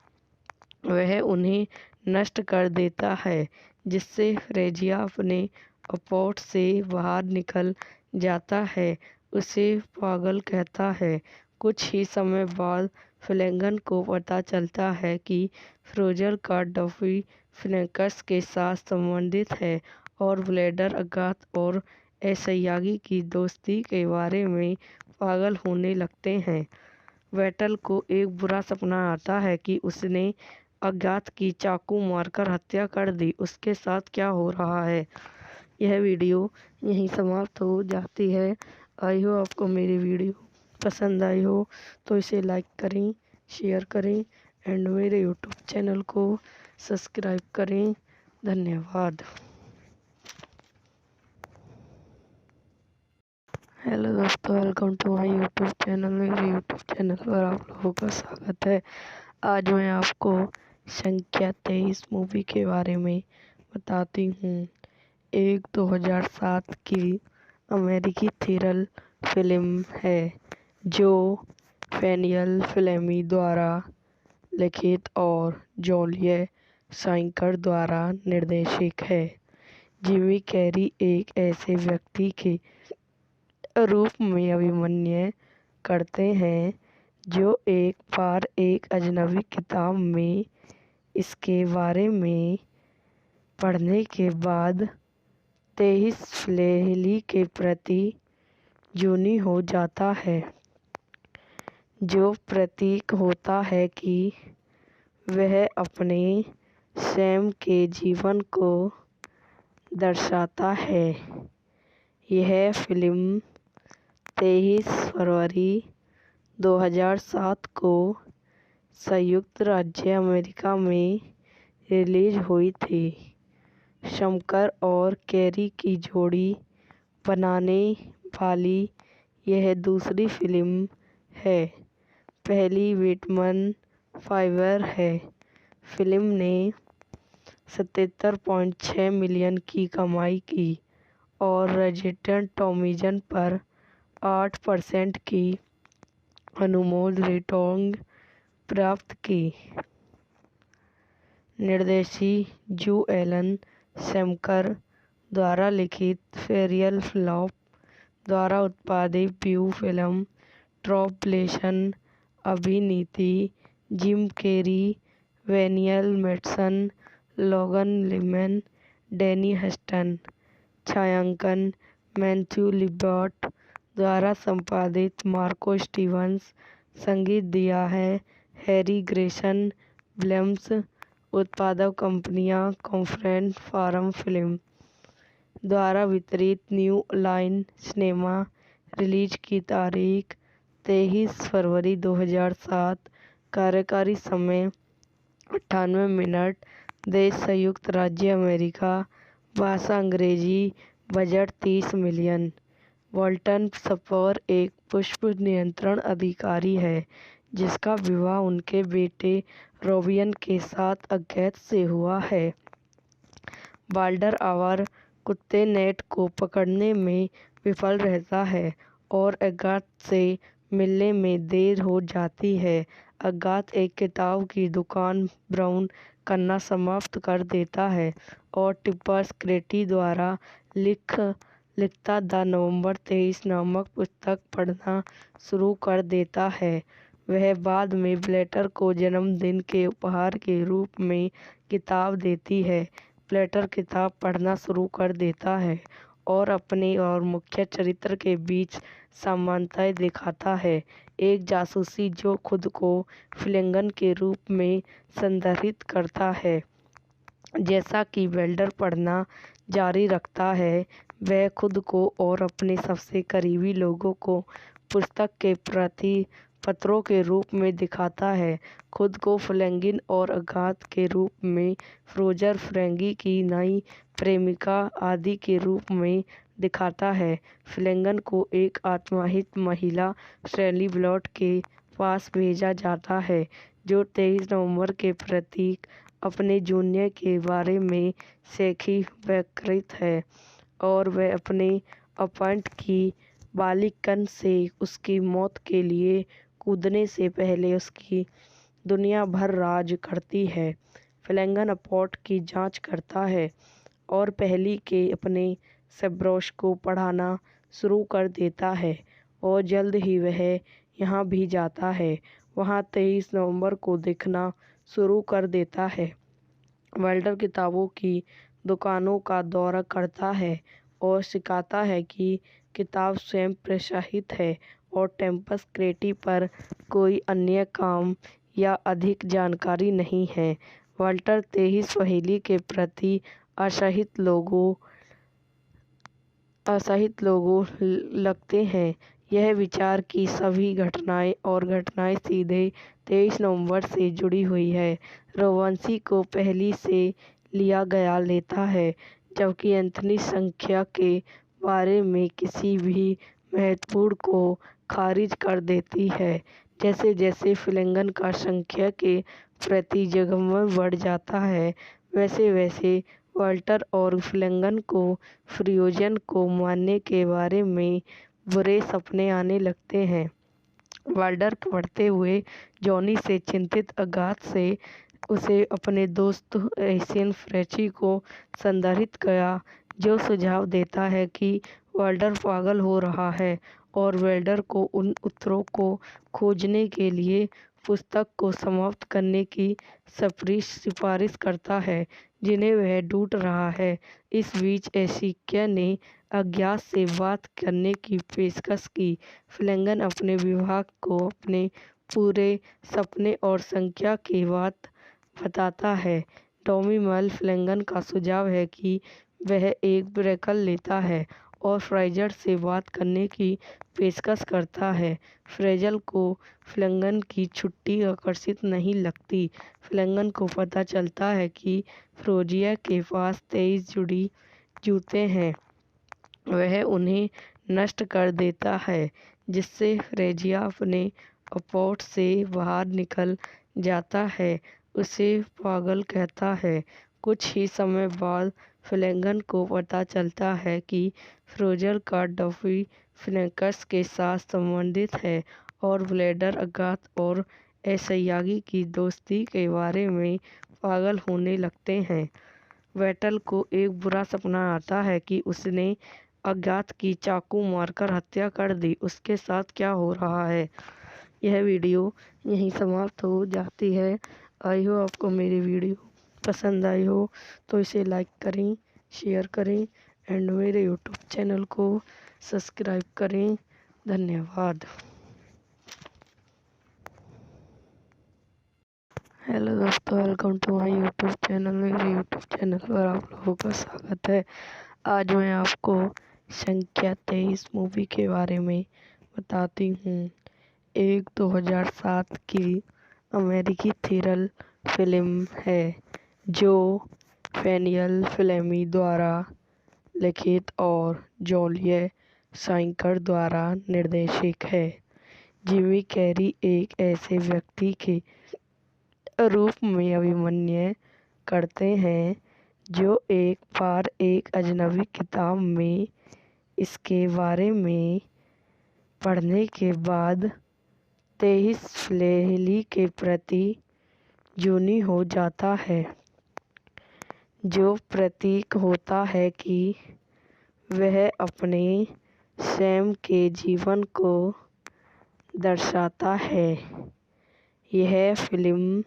वह उन्हें नष्ट कर देता है, जिससे फ्रेजिया अपने अपॉट से बाहर निकल जाता है, उसे पागल कहता है। कुछ ही समय बाद फ्लेंगन को पता चलता है कि फ्रोजर का डफी फ्लैंकस के साथ संबंधित है और ब्लेडर अज्ञात और एसयागी की दोस्ती के बारे में पागल होने लगते हैं। वेटल को एक बुरा सपना आता है कि उसने अज्ञात की चाकू मारकर हत्या कर दी। उसके साथ क्या हो रहा है? यह वीडियो यहीं समाप्त हो जाती है। आई हो आपको मेरी वीडियो पसंद आई हो तो इसे लाइक करें, शेयर करें एंड मेरे यूट्यूब चैनल को सब्सक्राइब करें। धन्यवाद। हेलो दोस्तों, welcome to my YouTube channel. मेरे यूट्यूब चैनल पर आप लोगों का स्वागत है। आज मैं आपको संख्या 23 मूवी के बारे में बताती हूँ। एक 2007 की अमेरिकी थ्रिलर फिल्म है जो फैनियल फ्लेमी द्वारा लिखित और जूलिया साइकर द्वारा निर्देशित है। जिमी कैरी एक ऐसे व्यक्ति के रूप में अभिमन्य करते हैं, जो एक बार एक अजनबी किताब में इसके बारे में पढ़ने के बाद 23 फ्लेहली के प्रति जुनी हो जाता है, जो प्रतीक होता है कि वह अपने स्वयं के जीवन को दर्शाता है। यह फिल्म 23 फरवरी 2007 को संयुक्त राज्य अमेरिका में रिलीज हुई थी। शंकर और कैरी की जोड़ी बनाने वाली यह दूसरी फिल्म है। पहली विटमन फाइवर है। फिल्म ने 77.6 मिलियन की कमाई की और रॉटन टॉमीजन पर 8% की अनुमोद रेटिंग प्राप्त की। निर्देशी जो एलन सेमकर द्वारा लिखित फेरियल फ्लॉप द्वारा उत्पादित ब्यू फिल्म ट्रॉपलेशन अभिनीति जिम कैरी, डैनियल मैडसन, लोगन लिमन, डैनी हस्टन। छायांकन मैथ्यू लिबर्ट द्वारा संपादित मार्को स्टीवंस। संगीत दिया है हैरी ग्रेसन विलियम्स। उत्पादक कंपनियां कॉन्फ्रेंस फार्म फिल्म द्वारा वितरित न्यू लाइन सिनेमा। रिलीज की तारीख 23 फरवरी 2007। कार्यकारी समय 98 मिनट। देश संयुक्त राज्य अमेरिका। भाषा अंग्रेजी। Budget 30 million. वॉल्टन स्पर एक पुष्प नियंत्रण अधिकारी है जिसका विवाह उनके बेटे रोबियन के साथ अज्ञात से हुआ है। बाल्डर आवर कुत्ते नेट को पकड़ने में विफल रहता है और अज्ञात से मिलने में देर हो जाती है। अज्ञात एक किताब की दुकान ब्राउन करना समाप्त कर देता है और टिप्पर क्रेटी द्वारा लिखता द नवंबर 23 नामक पुस्तक पढ़ना शुरू कर देता है। वह बाद में ब्लेटर को जन्मदिन के उपहार के रूप में किताब देती है। ब्लेटर किताब पढ़ना शुरू कर देता है और अपने और मुख्य चरित्र के बीच समानताएं दिखाता है। एक जासूसी जो खुद को फ्लेगन के रूप में संदर्भित करता है। जैसा कि बेल्डर पढ़ना जारी रखता है, वह खुद को और अपने सबसे करीबी लोगों को पुस्तक के प्रति पत्रों के रूप में दिखाता है। खुद को फ्लेगिन और अज्ञात के रूप में फ्रेजर फ्रेंगी की नई प्रेमिका आदि के रूप में दिखाता है। फ्लेगन को एक आत्माहित महिला शैली ब्लॉट के पास भेजा जाता है जो 23 नवंबर के प्रतीक अपने जूनियर के बारे में शेखी व्यकृत है और वह अपने अपॉइंट की बालिकन से उसकी मौत के लिए कूदने से पहले उसकी दुनिया भर राज करती है। फ्लेगन अपॉट की जांच करता है और पहली के अपने सेब्रोश को पढ़ाना शुरू कर देता है और जल्द ही वह यहाँ भी जाता है। वहाँ 23 नवंबर को दिखना शुरू कर देता है। वेल्डर किताबों की दुकानों का दौरा करता है और सिखाता है कि किताब स्वयं प्रकाशित है और टेम्पस क्रेटी पर कोई अन्य काम या अधिक जानकारी नहीं है। वाल्टर 23 पहेली के प्रति असहित लोगों लगते हैं। यह विचार कि सभी घटनाएं सीधे 23 नवंबर से जुड़ी हुई है रोवांसी को पहली से लिया गया लेता है, जबकि एंथनी संख्या के बारे में किसी भी महत्वपूर्ण को खारिज कर देती है। जैसे जैसे फ्लेगन का संख्या के प्रति जगमग बढ़ जाता है, वैसे वैसे वाल्टर और फ्लेगन को फ्रियोजन को मारने के बारे में बुरे सपने आने लगते हैं। वाल्डर बढ़ते हुए जॉनी से चिंतित अगाथ से उसे अपने दोस्त एशियन फ्रेची को संदर्भित किया, जो सुझाव देता है कि वाल्डर पागल हो रहा है और वेल्डर को उन उत्तरों को खोजने के लिए पुस्तक को समाप्त करने की सिफारिश करता है जिन्हें वह ढूंढ रहा है। इस बीच एशिकिया ने अज्ञात से बात करने की पेशकश की। फ्लेगन अपने विभाग को अपने पूरे सपने और संख्या की बात बताता है। टॉमी मल फ्लेगन का सुझाव है कि वह एक ब्रेकल लेता है और फ्राइजर से बात करने की पेशकश करता है। फ्रेजल को फ्लेगन की छुट्टी आकर्षित नहीं लगती। फ्लेगन को पता चलता है कि फ्रोजिया के पास 23 जुड़ी जूते हैं। वह उन्हें नष्ट कर देता है जिससे फ्रेजिया अपने अपोर्ट से बाहर निकल जाता है, उसे पागल कहता है। कुछ ही समय बाद फ्लेगन को पता चलता है कि फ्रोजर का डफी फ्लैंकस के साथ संबंधित है और ब्लेडर अगाथ और एसयागी की दोस्ती के बारे में पागल होने लगते हैं। वेटल को एक बुरा सपना आता है कि उसने अज्ञात की चाकू मारकर हत्या कर दी। उसके साथ क्या हो रहा है। यह वीडियो यहीं समाप्त हो जाती है। आई हो आपको मेरी वीडियो पसंद आई हो तो इसे लाइक करें, शेयर करें एंड मेरे यूट्यूब चैनल को सब्सक्राइब करें। धन्यवाद। हेलो दोस्तों, welcome to my YouTube channel. मेरे यूट्यूब चैनल पर आप लोगों का स्वागत है। आज मैं आपको संख्या 23 मूवी के बारे में बताती हूँ। एक 2007 की अमेरिकी थ्रिलर फिल्म है जो डैनियल फ्लेमी द्वारा लिखित और जूलिया साइकर द्वारा निर्देशित है। जिमी कैरी एक ऐसे व्यक्ति के रूप में अभिनय करते हैं जो एक बार एक अजनबी किताब में इसके बारे में पढ़ने के बाद 23 फ्लेली के प्रति जुनूनी हो जाता है, जो प्रतीक होता है कि वह अपने स्वयं के जीवन को दर्शाता है। यह फिल्म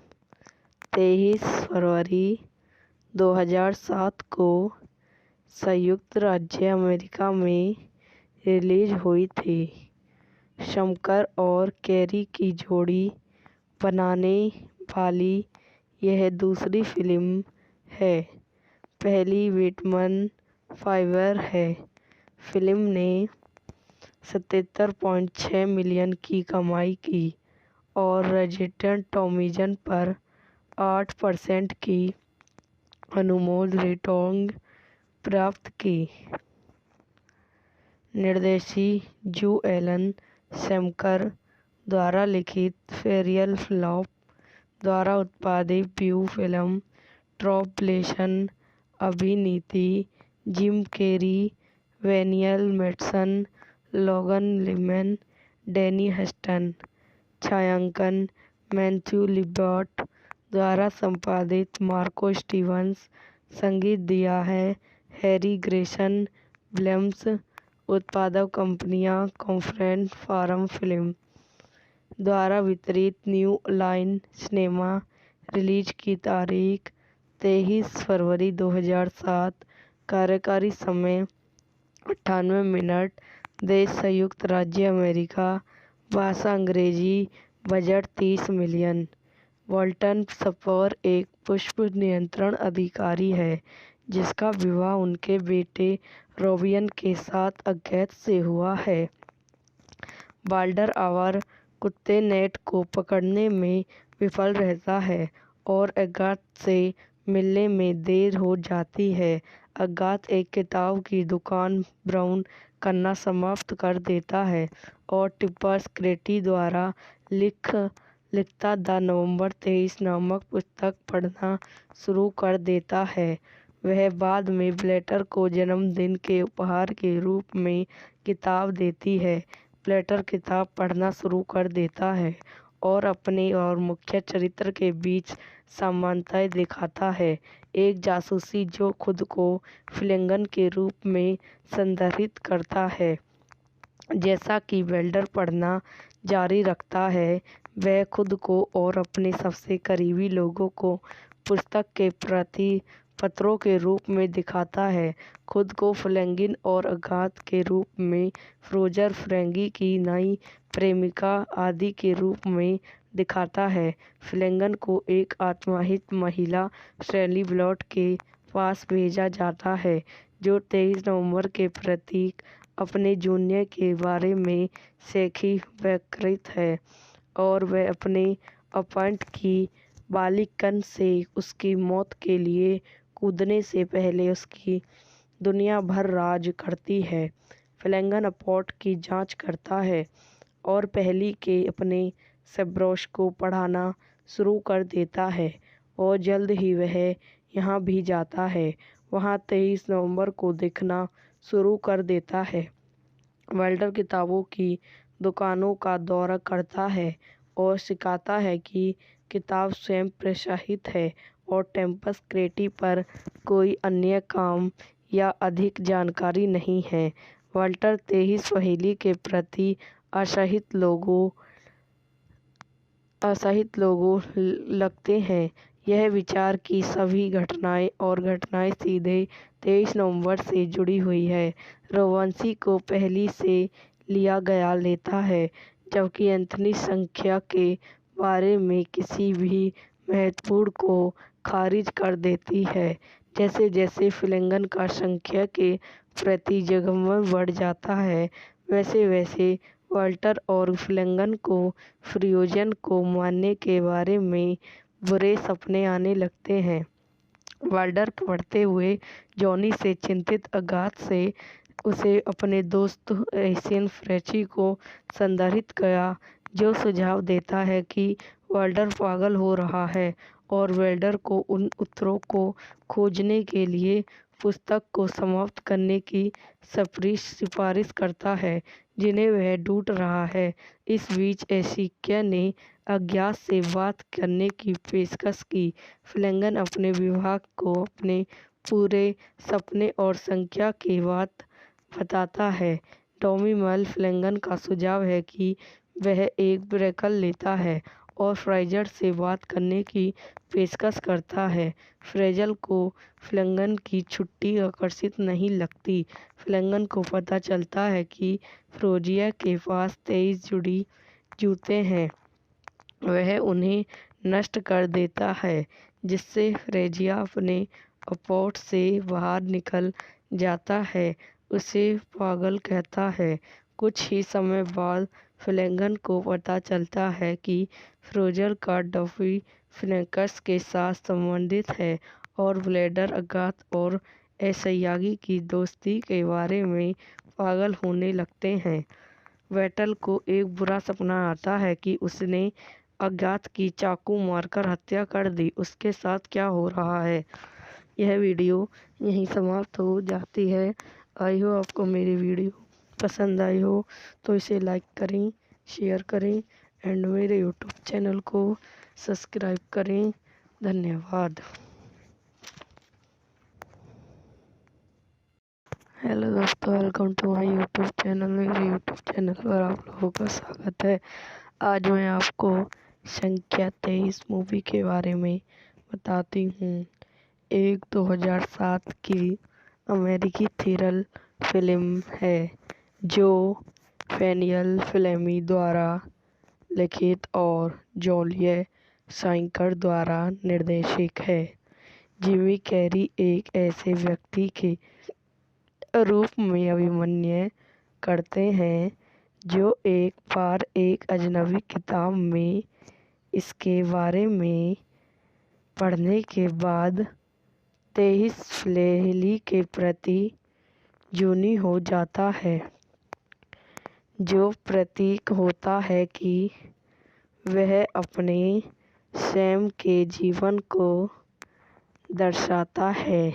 23 फरवरी 2007 को संयुक्त राज्य अमेरिका में रिलीज हुई थी। शंकर और कैरी की जोड़ी बनाने वाली यह दूसरी फिल्म है। पहली विटमन फाइवर है। फिल्म ने 77.6 मिलियन की कमाई की और रॉटेन टॉमीजन पर 8% की अनुमोद रेटिंग प्राप्त की। निर्देशित जो एलन शैमकर द्वारा लिखित फेरियल फ्लॉप द्वारा उत्पादित ब्यू फिल्म ट्रॉपलेशन अभिनीति जिम कैरी, डैनियल मैडसन, लोगन लिमन, डैनी हस्टन। छायांकन मैथ्यू लिबर्ट द्वारा संपादित मार्को स्टीवंस। संगीत दिया है हैरी ग्रेसन। फिल्म्स उत्पादक कंपनियां कॉन्फ्रेंस फार्म फिल्म द्वारा वितरित न्यू लाइन सिनेमा। रिलीज की तारीख 23 फरवरी 2007। कार्यकारी समय 98 मिनट। देश संयुक्त राज्य अमेरिका। भाषा अंग्रेजी। Budget 30 million. वॉल्टन स्पर एक पुष्प नियंत्रण अधिकारी है जिसका विवाह उनके बेटे रोबियन के साथ अज्ञात से हुआ है। बाल्डर आवर कुत्ते नेट को पकड़ने में विफल रहता है और अज्ञात से मिलने में देर हो जाती है। अज्ञात एक किताब की दुकान ब्राउन करना समाप्त कर देता है और टिप्पर स्क्रेटी द्वारा लिखता द नवंबर 23 नामक पुस्तक पढ़ना शुरू कर देता है। वह बाद में ब्लेटर को जन्मदिन के उपहार के रूप में किताब देती है। ब्लेटर किताब पढ़ना शुरू कर देता है और अपने और मुख्य चरित्र के बीच समानताएं दिखाता है। एक जासूसी जो खुद को फ्लिंगन के रूप में संदर्भित करता है। जैसा कि वेल्डर पढ़ना जारी रखता है, वह खुद को और अपने सबसे करीबी लोगों को पुस्तक के प्रति पत्रों के रूप में दिखाता है। खुद को फ्लैंगिन और अगाथ के रूप में फ्रोजर फ्रेंगी की नई प्रेमिका आदि के रूप में दिखाता है। फ्लैंगन को एक आत्माहित महिला शैली ब्लॉट के पास भेजा जाता है, जो 23 नवंबर के प्रतीक अपने जूनियर के बारे में शेखी व्यकृत है और वह अपने अपॉइंट की बालिकन से उसकी मौत के लिए कूदने से पहले उसकी दुनिया भर राज करती है। फ्लैंगन अपॉट की जांच करता है और पहली के अपने सेब्रोश को पढ़ाना शुरू कर देता है और जल्द ही वह यहाँ भी जाता है। वहाँ 23 नवंबर को देखना शुरू कर देता है। वेल्डर किताबों की दुकानों का दौरा करता है और सिखाता है कि किताब स्वयं प्रकाशित है और टेम्पस क्रेटी पर कोई अन्य काम या अधिक जानकारी नहीं है। वाल्टर 23 पहेली के प्रति असहित लोगों लगते हैं। यह विचार कि सभी घटनाएं सीधे 23 नवंबर से जुड़ी हुई है, रोवांसी को पहली से लिया गया लेता है, जबकि एंथनी संख्या के बारे में किसी भी महत्वपूर्ण को खारिज कर देती है। जैसे जैसे फ्लैंगन का संख्या के प्रति जगमग बढ़ जाता है, वैसे वैसे वाल्टर और फ्लैंगन को फ्रियोजन को मारने के बारे में बुरे सपने आने लगते हैं। वाल्टर पढ़ते हुए जॉनी से चिंतित अगाथ से उसे अपने दोस्त एशियन फ्रेची को संदर्भित किया, जो सुझाव देता है कि वाल्टर पागल हो रहा है और वेल्डर को उन उत्तरों को खोजने के लिए पुस्तक को समाप्त करने की सिफारिश करता है, जिन्हें वह ढूंढ रहा है। इस बीच एशिया ने अज्ञात से बात करने की पेशकश की। फ्लैंगन अपने विभाग को अपने पूरे सपने और संख्या की बात बताता है। टॉमी मल फ्लैंगन का सुझाव है कि वह एक ब्रेक लेता है और फ्रेजर से बात करने की पेशकश करता है। फ्रेजर को फ्लैंगन की छुट्टी आकर्षित नहीं लगती। फ्लैंगन को पता चलता है कि फ्रोजिया के पास 23 जुड़ी जूते हैं। वह उन्हें नष्ट कर देता है, जिससे फ्रेजिया अपने अपॉट से बाहर निकल जाता है, उसे पागल कहता है। कुछ ही समय बाद फ्लैंगन को पता चलता है कि फ्रोजर का डफी फ्लैंकस के साथ संबंधित है और ब्लेडर अगाथ और एसयागी की दोस्ती के बारे में पागल होने लगते हैं। वेटल को एक बुरा सपना आता है कि उसने अज्ञात की चाकू मारकर हत्या कर दी। उसके साथ क्या हो रहा है? यह वीडियो यहीं समाप्त हो जाती है। आई हो आपको मेरी वीडियो पसंद आई हो तो इसे लाइक करें, शेयर करें एंड मेरे यूट्यूब चैनल को सब्सक्राइब करें। धन्यवाद। हेलो दोस्तों, welcome to my YouTube channel. मेरे यूट्यूब चैनल पर आप लोगों का स्वागत है। आज मैं आपको संख्या 23 मूवी के बारे में बताती हूँ। एक 2007 की अमेरिकी थ्रिलर फिल्म है जो फैनियल फ्लेमी द्वारा लिखित और जूलिया साइकर द्वारा निर्देशित है। जिमी कैरी एक ऐसे व्यक्ति के रूप में अभिनय करते हैं जो एक बार एक अजनबी किताब में इसके बारे में पढ़ने के बाद 23 फ्लेली के प्रति जुनी हो जाता है, जो प्रतीक होता है कि वह अपने स्वयं के जीवन को दर्शाता है।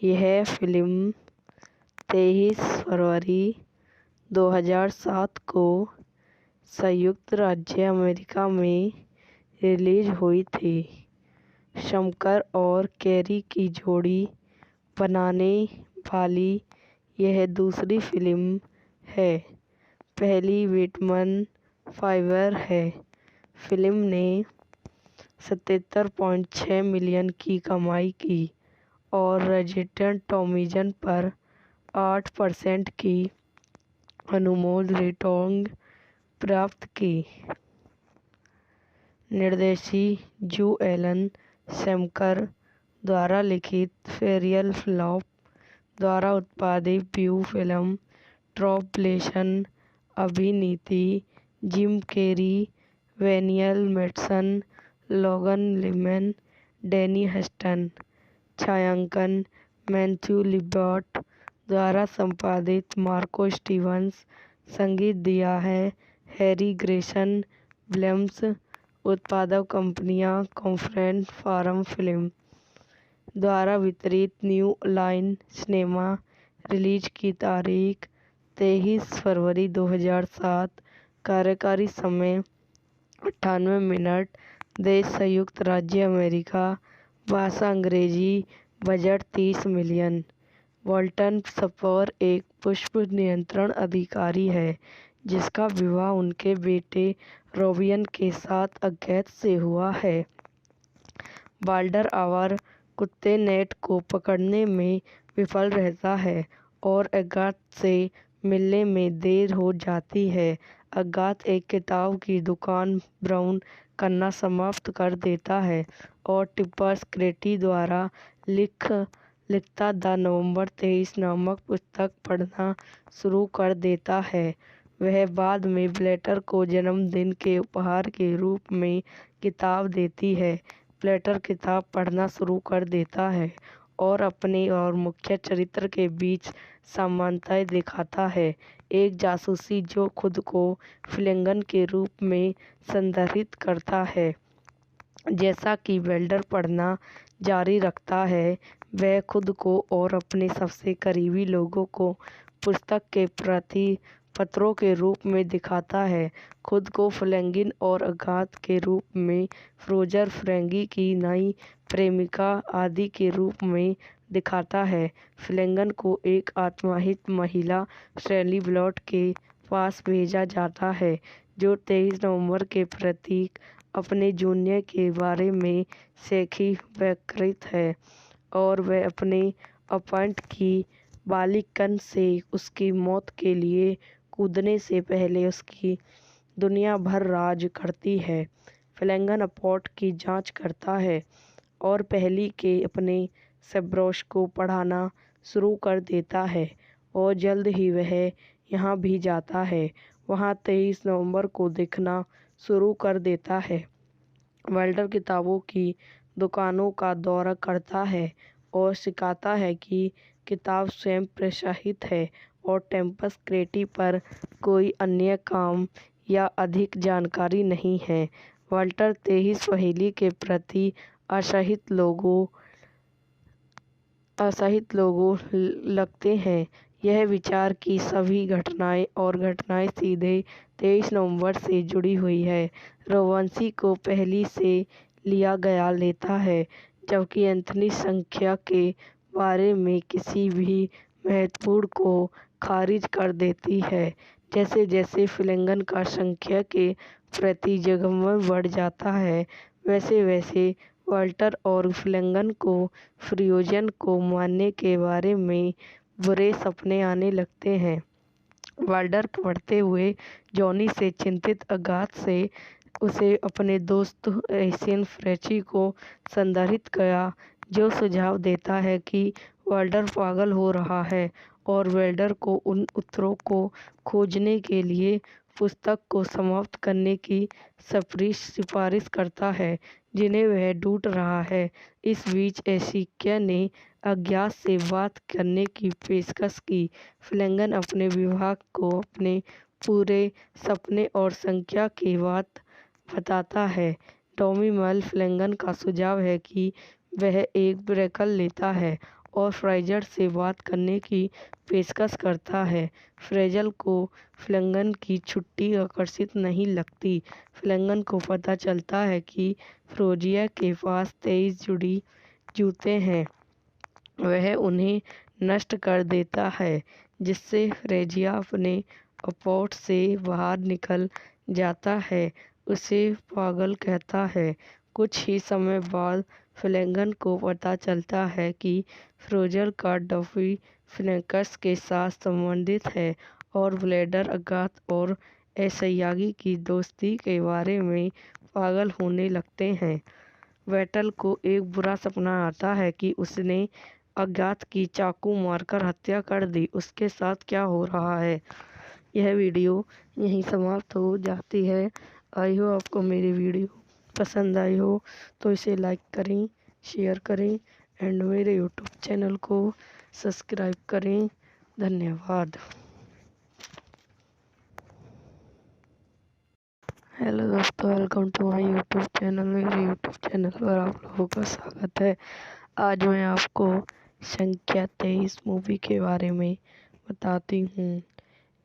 यह फिल्म 23 फरवरी 2007 को संयुक्त राज्य अमेरिका में रिलीज हुई थी। शंकर और कैरी की जोड़ी बनाने वाली यह दूसरी फिल्म है। पहली विटमन फाइवर है। फिल्म ने 77.6 मिलियन की कमाई की और रॉटेन टॉमीजन पर 8% की अनुमोद रेटिंग प्राप्त की। निर्देशित जो एलन शैमकर द्वारा लिखित फेरियल फ्लॉप द्वारा उत्पादित ब्यू फिल्म ट्रॉपलेशन अभिनीति जिम कैरी, डैनियल मैडसन, लोगन लिमन, डैनी हस्टन। छायांकन मैथ्यू लिबर्ट द्वारा संपादित मार्को स्टीवंस। संगीत दिया है हैरी ग्रेसन विलियम्स। उत्पादक कंपनियां कॉन्फ्रेंस फार्म फिल्म द्वारा वितरित न्यू लाइन सिनेमा। रिलीज की तारीख 23 फरवरी 2007। कार्यकारी समय 98 मिनट। देश संयुक्त राज्य अमेरिका। भाषा अंग्रेजी। Budget 30 million. वॉल्टन स्पर एक पुष्प नियंत्रण अधिकारी है जिसका विवाह उनके बेटे रोबियन के साथ अज्ञात से हुआ है। बाल्डर आवर कुत्ते नेट को पकड़ने में विफल रहता है और अज्ञात से मिलने में देर हो जाती है। अज्ञात एक किताब की दुकान ब्राउन करना समाप्त कर देता है और टिप्पर स्क्रैटी द्वारा लिखता द नवंबर 23 नामक पुस्तक पढ़ना शुरू कर देता है। वह बाद में ब्लेटर को जन्मदिन के उपहार के रूप में किताब देती है। ब्लेटर किताब पढ़ना शुरू कर देता है और अपने और मुख्य चरित्र के बीच समानताएं दिखाता है। एक जासूसी जो खुद को फ्लेगन के रूप में संदर्भित करता है। जैसा कि बेल्डर पढ़ना जारी रखता है, वह खुद को और अपने सबसे करीबी लोगों को पुस्तक के प्रति पत्रों के रूप में दिखाता है। खुद को फ्लेगन और अज्ञात के रूप में फ्रेजर फ्रेंगी की नई प्रेमिका आदि के रूप में दिखाता है। फ्लेगन को एक आत्माहित महिला शैली ब्लॉट के पास भेजा जाता है जो 23 नवंबर के प्रतीक अपने जूनियर के बारे में शेखी व्यकृत है और वह अपने अपॉइंट की बालिकन से उसकी मौत के लिए कूदने से पहले उसकी दुनिया भर राज करती है। फ्लेगन अपॉट की जांच करता है और पहली के अपने सेब्रोश को पढ़ाना शुरू कर देता है और जल्द ही वह यहाँ भी जाता है। वहाँ 23 नवंबर को दिखना शुरू कर देता है। वेल्डर किताबों की दुकानों का दौरा करता है और सिखाता है कि किताब स्वयं प्रकाशित है और टिप्पर स्क्रैटी पर कोई अन्य काम या अधिक जानकारी नहीं है। वाल्टर 23 पहेली के प्रति असहित लोगों लगते हैं। यह विचार कि सभी घटनाएं सीधे 23 नवंबर से जुड़ी हुई है रोवांसी को पहली से लिया गया लेता है, जबकि एंथनी संख्या के बारे में किसी भी महत्वपूर्ण को खारिज कर देती है। जैसे जैसे फ्लेगन का संख्या के प्रति जगमग बढ़ जाता है, वैसे वैसे वाल्टर और फ्लेगन को फ्रियोजन को मारने के बारे में बुरे सपने आने लगते हैं। वाल्टर पढ़ते हुए जॉनी से चिंतित अज्ञात से उसे अपने दोस्त एशियन फ्रेची को संदर्भित किया, जो सुझाव देता है कि वाल्टर पागल हो रहा है और वेल्डर को उन उत्तरों को खोजने के लिए पुस्तक को समाप्त करने की सिफारिश करता है जिन्हें वह ढूंढ रहा है। इस बीच एशिया ने अज्ञात से बात करने की पेशकश की। फ्लेगन अपने विभाग को अपने पूरे सपने और संख्या की बात बताता है। टॉमी मल फ्लेगन का सुझाव है कि वह एक ब्रेकल लेता है और फ्रेजर से बात करने की पेशकश करता है। फ्रेजर को फ्लेगन की छुट्टी आकर्षित नहीं लगती। फ्लेगन को पता चलता है कि फ्रोजिया के पास 23 जोड़ी जूते हैं। वह उन्हें नष्ट कर देता है, जिससे फ्रेजिया अपने अपोर्ट से बाहर निकल जाता है, उसे पागल कहता है। कुछ ही समय बाद फ्लेगन को पता चलता है कि फ्रोजर का डफी फिनेकस के साथ संबंधित है और ब्लेडर अगाथ और एसयागी की दोस्ती के बारे में पागल होने लगते हैं। वेटल को एक बुरा सपना आता है कि उसने अज्ञात की चाकू मारकर हत्या कर दी। उसके साथ क्या हो रहा है? यह वीडियो यहीं समाप्त हो जाती है। आई हो आपको मेरी वीडियो पसंद आई हो तो इसे लाइक करें, शेयर करें एंड मेरे यूट्यूब चैनल को सब्सक्राइब करें। धन्यवाद। हेलो दोस्तों, welcome to my YouTube channel. मेरे यूट्यूब चैनल पर आप लोगों का स्वागत है। आज मैं आपको संख्या 23 मूवी के बारे में बताती हूँ।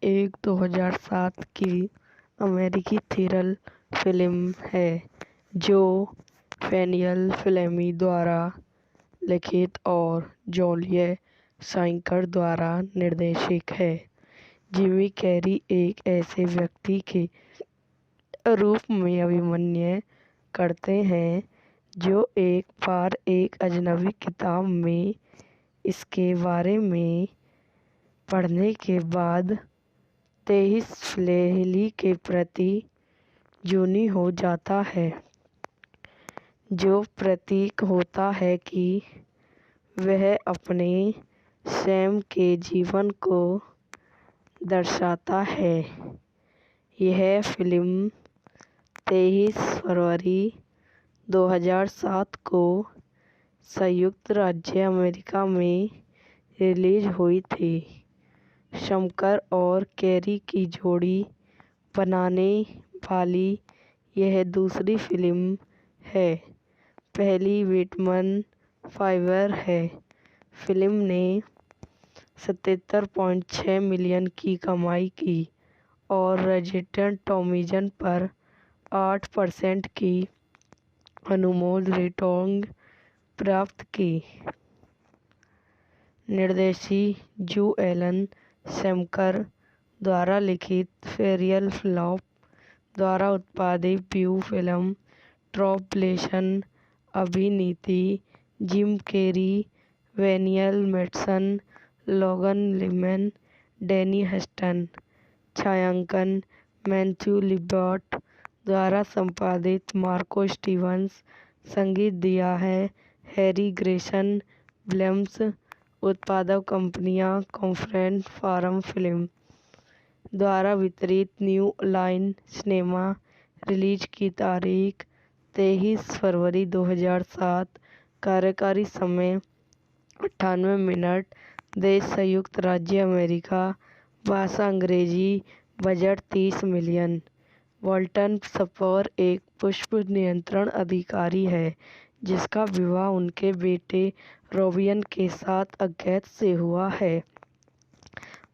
एक 2007 की अमेरिकी थ्रिलर फिल्म है जो डैनियल फिलेमी द्वारा लिखित और जूलिया साइकर द्वारा निर्देशित है। जिमी कैरी एक ऐसे व्यक्ति के रूप में अभिनय करते हैं जो एक बार एक अजनबी किताब में इसके बारे में पढ़ने के बाद 23 फ्लेली के प्रति जुनूनी हो जाता है, जो प्रतीक होता है कि वह अपने स्वयं के जीवन को दर्शाता है। यह फिल्म 23 फरवरी 2007 को संयुक्त राज्य अमेरिका में रिलीज हुई थी। शंकर और कैरी की जोड़ी बनाने वाली यह दूसरी फिल्म है। पहली विटमन फाइवर है। फिल्म ने 77.6 मिलियन की कमाई की और रॉटेन टॉमीजन पर 8% की अनुमोद रेटिंग प्राप्त की। निर्देशित जो एलन सेमकर द्वारा लिखित फेरियल फ्लॉप द्वारा उत्पादित ब्यू फिल्म ट्रॉपलेशन अभिनीति जिम कैरी, डैनियल मैडसन, लोगन लिमन, डैनी हस्टन। छायांकन मैथ्यू लिबर्ट द्वारा संपादित मार्को स्टीवंस। संगीत दिया है हैरी ग्रेसन। फिल्म्स उत्पादक कंपनियां कॉन्फ्रेंस फार्म फिल्म द्वारा वितरित न्यू लाइन सिनेमा। रिलीज की तारीख 23 फरवरी 2007। कार्यकारी समय 98 मिनट। देश संयुक्त राज्य अमेरिका। भाषा अंग्रेजी। Budget 30 million. वॉल्टन स्पर एक पुष्प नियंत्रण अधिकारी है जिसका विवाह उनके बेटे रोबियन के साथ अज्ञात से हुआ है।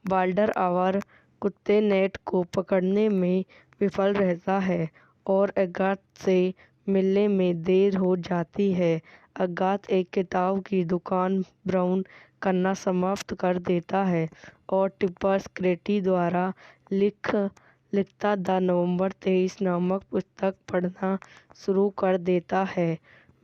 बाल्डर आवर कुत्ते नेट को पकड़ने में विफल रहता है और अज्ञात से मिलने में देर हो जाती है। अज्ञात एक किताब की दुकान ब्राउन करना समाप्त कर देता है और टिप्पर क्रेटी द्वारा लिखता द नवंबर 23 नामक पुस्तक पढ़ना शुरू कर देता है।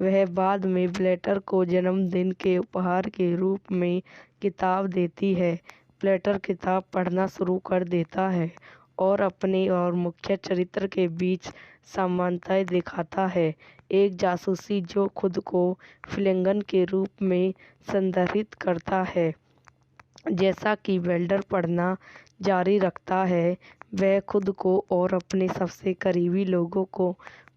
वह बाद में ब्लेटर को जन्मदिन के उपहार के रूप में किताब देती है। ब्लेटर किताब पढ़ना शुरू कर देता है और अपने और मुख्य चरित्र के बीच समानताएं दिखाता है। एक जासूसी जो खुद को फ्लेगन के रूप में संदर्भित करता है। जैसा कि बेल्डर पढ़ना जारी रखता है, वह खुद को और अपने सबसे करीबी लोगों को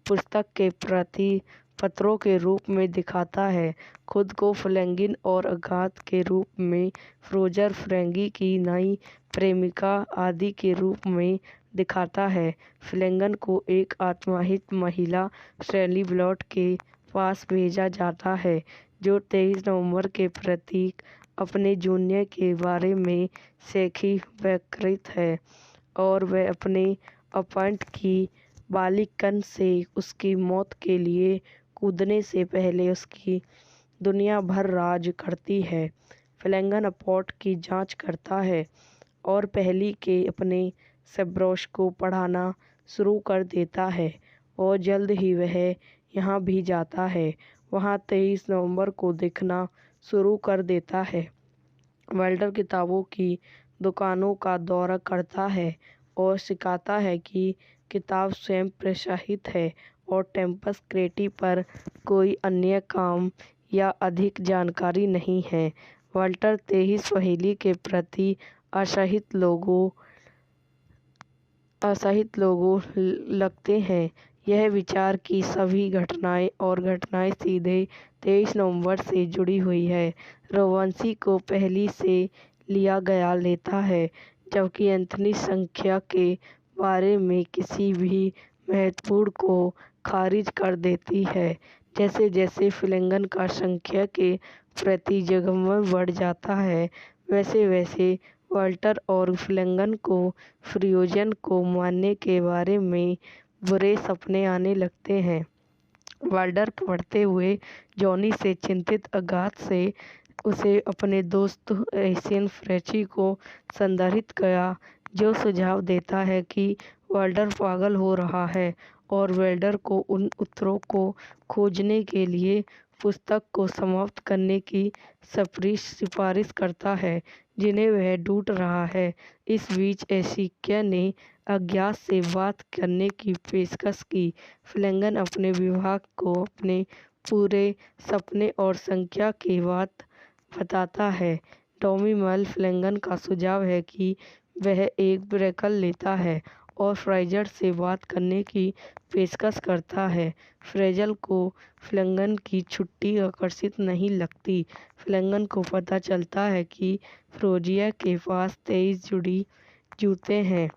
पुस्तक के प्रति पत्रों के रूप में दिखाता है। खुद को फ्लेगन और अगाथ के रूप में फ्रोजर फ्रेंगी की नई प्रेमिका आदि के रूप में दिखाता है। फ्लेगन को एक आत्माहित महिला शैली ब्लॉट के पास भेजा जाता है जो 23 नवंबर के प्रतीक अपने जूनियर के बारे में शेखी व्यकृत है और वह अपने अपॉइंट की बालिकन से उसकी मौत के लिए कूदने से पहले उसकी दुनिया भर राज करती है। फ्लैंगन अपॉट की जांच करता है और पहली के अपने सेब्रोश को पढ़ाना शुरू कर देता है और जल्द ही वह यहाँ भी जाता है। वहाँ 23 नवंबर को देखना शुरू कर देता है। वेल्डर किताबों की दुकानों का दौरा करता है और सिखाता है कि किताब स्वयं प्रकाशित है और टेम्पस क्रेटी पर कोई अन्य काम या अधिक जानकारी नहीं है। वाल्टर 23 पहेली के प्रति असहित लोगों लगते हैं। यह विचार कि सभी घटनाएं सीधे 23 नवंबर से जुड़ी हुई है रघुवंशी को पहली से लिया गया लेता है, जबकि एंथनी संख्या के बारे में किसी भी महत्वपूर्ण को खारिज कर देती है। जैसे जैसे फ्लैंगन का संख्या के प्रति जगमग बढ़ जाता है, वैसे वैसे वाल्टर और फ्लैंगन को फ्यूजन को मानने के बारे में बुरे सपने आने लगते हैं। वाल्टर पढ़ते हुए जॉनी से चिंतित अगाथ से उसे अपने दोस्त एशियन फ्रेची को संदर्भित किया, जो सुझाव देता है कि वाल्टर पागल हो रहा है और वेल्डर को उन उत्तरों को खोजने के लिए पुस्तक को समाप्त करने की सिफारिश करता है जिन्हें वह ढूंढ रहा है। इस बीच एशिया ने अज्ञात से बात करने की पेशकश की। फ्लैंगन अपने विभाग को अपने पूरे सपने और संख्या की बात बताता है। टॉमी मल फ्लैंगन का सुझाव है कि वह एक ब्रेकल लेता है और फ्राइजर से बात करने की पेशकश करता है। फ्रेजल को फ्लैंगन की छुट्टी आकर्षित नहीं लगती। फ्लैंगन को पता चलता है कि फ्रोजिया के पास 23 जुड़ी जूते हैं।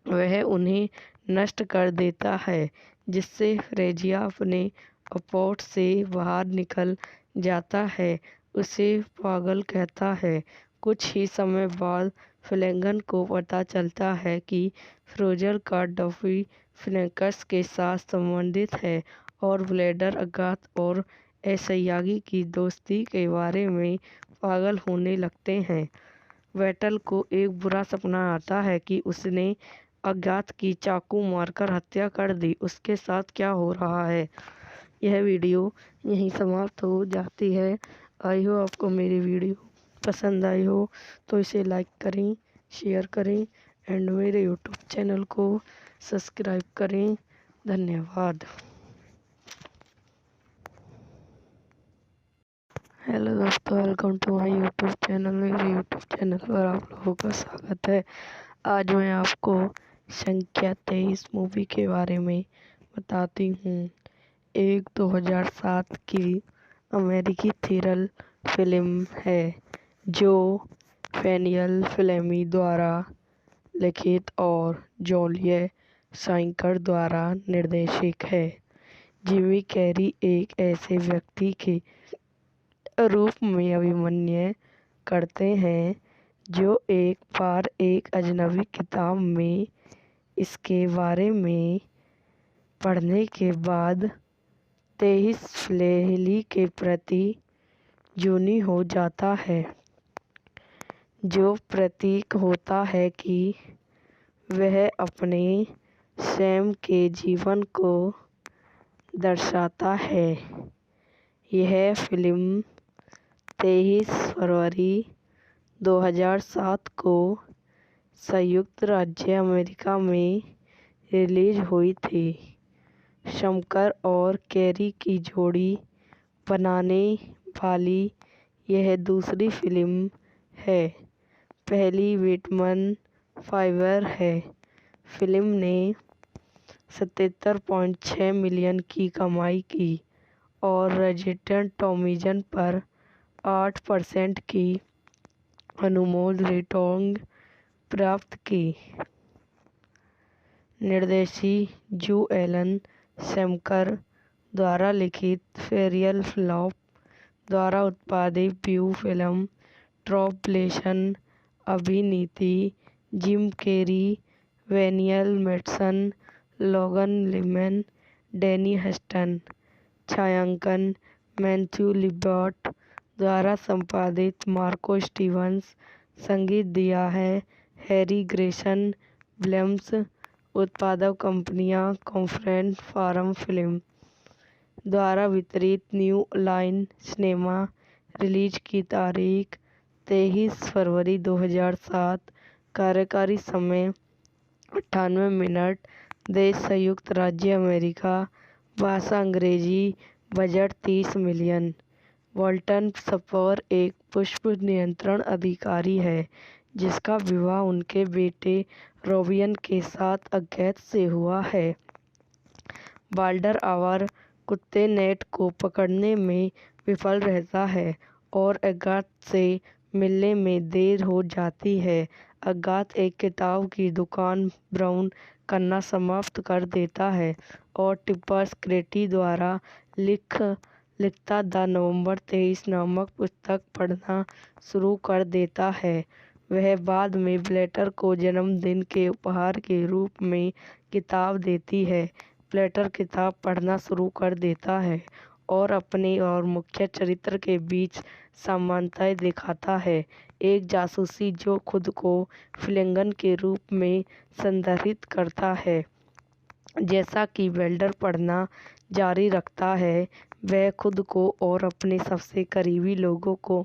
वह उन्हें नष्ट कर देता है, जिससे फ्रेजिया अपने अपॉट से बाहर निकल जाता है, उसे पागल कहता है। कुछ ही समय बाद फ्लैंगन को पता चलता है कि फ्रोजर का डफी फ्लैंकस के साथ संबंधित है और ब्लेडर अगाथ और एसयागी की दोस्ती के बारे में पागल होने लगते हैं। वेटल को एक बुरा सपना आता है कि उसने अज्ञात की चाकू मारकर हत्या कर दी। उसके साथ क्या हो रहा है? यह वीडियो यहीं समाप्त हो जाती है। आई हो आपको मेरी वीडियो पसंद आई हो तो इसे लाइक करें, शेयर करें एंड मेरे यूट्यूब चैनल को सब्सक्राइब करें। धन्यवाद। हेलो दोस्तों, welcome to my YouTube channel. मेरे यूट्यूब चैनल पर आप लोगों का स्वागत है। आज मैं आपको संख्या 23 मूवी के बारे में बताती हूँ। एक 2007 की अमेरिकी थ्रिलर फिल्म है जो डैनियल फ्लेमी द्वारा लिखित और जूलिया साइकर द्वारा निर्देशित है। जिमी कैरी एक ऐसे व्यक्ति के रूप में अभिनय करते हैं जो एक बार एक अजनबी किताब में इसके बारे में पढ़ने के बाद 23 पहेली के प्रति जुनी हो जाता है, जो प्रतीक होता है कि वह अपने स्वयं के जीवन को दर्शाता है। यह फिल्म 23 फरवरी 2007 को संयुक्त राज्य अमेरिका में रिलीज हुई थी। शंकर और कैरी की जोड़ी बनाने वाली यह दूसरी फिल्म है। पहली विटमन फाइवर है। फिल्म ने 77.6 मिलियन की कमाई की और रॉटन टॉमीजन पर 8% की अनुमोद रेटिंग प्राप्त की। निर्देशित जो एलन सेमकर द्वारा लिखित फेरियल फ्लॉप द्वारा उत्पादित ब्लू फिल्म ट्रॉपलेशन अभिनीति जिम कैरी, वेनियल Madsen, Logan Lerman, Danny Huston. छायांकन मैथ्यू लिबर्ट द्वारा संपादित मार्को स्टीवंस। संगीत दिया है हैरी ग्रेसन विलियम्स। उत्पादक कंपनियां कॉन्फ्रेंस फार्म फिल्म द्वारा वितरित न्यू लाइन सिनेमा। रिलीज की तारीख 23 फरवरी 2007। कार्यकारी समय 98 मिनट। देश संयुक्त राज्य अमेरिका। भाषा अंग्रेजी। Budget 30 million. वॉल्टन स्पर एक पुष्प नियंत्रण अधिकारी है जिसका विवाह उनके बेटे रोबियन के साथ अज्ञात से हुआ है। बाल्डर आवर कुत्ते नेट को पकड़ने में विफल रहता है और अज्ञात से मिलने में देर हो जाती है। अज्ञात एक किताब की दुकान ब्राउन करना समाप्त कर देता है और टिप्पर स्क्रेटी द्वारा लिखता द नवंबर 23 नामक पुस्तक पढ़ना शुरू कर देता है। वह बाद में ब्लेटर को जन्मदिन के उपहार के रूप में किताब देती है। ब्लेटर किताब पढ़ना शुरू कर देता है और अपने और मुख्य चरित्र के बीच समानताएं दिखाता है। एक जासूसी जो खुद को फ्लिंगन के रूप में संदर्भित करता है। जैसा कि बेल्डर पढ़ना जारी रखता है, वह खुद को और अपने सबसे करीबी लोगों को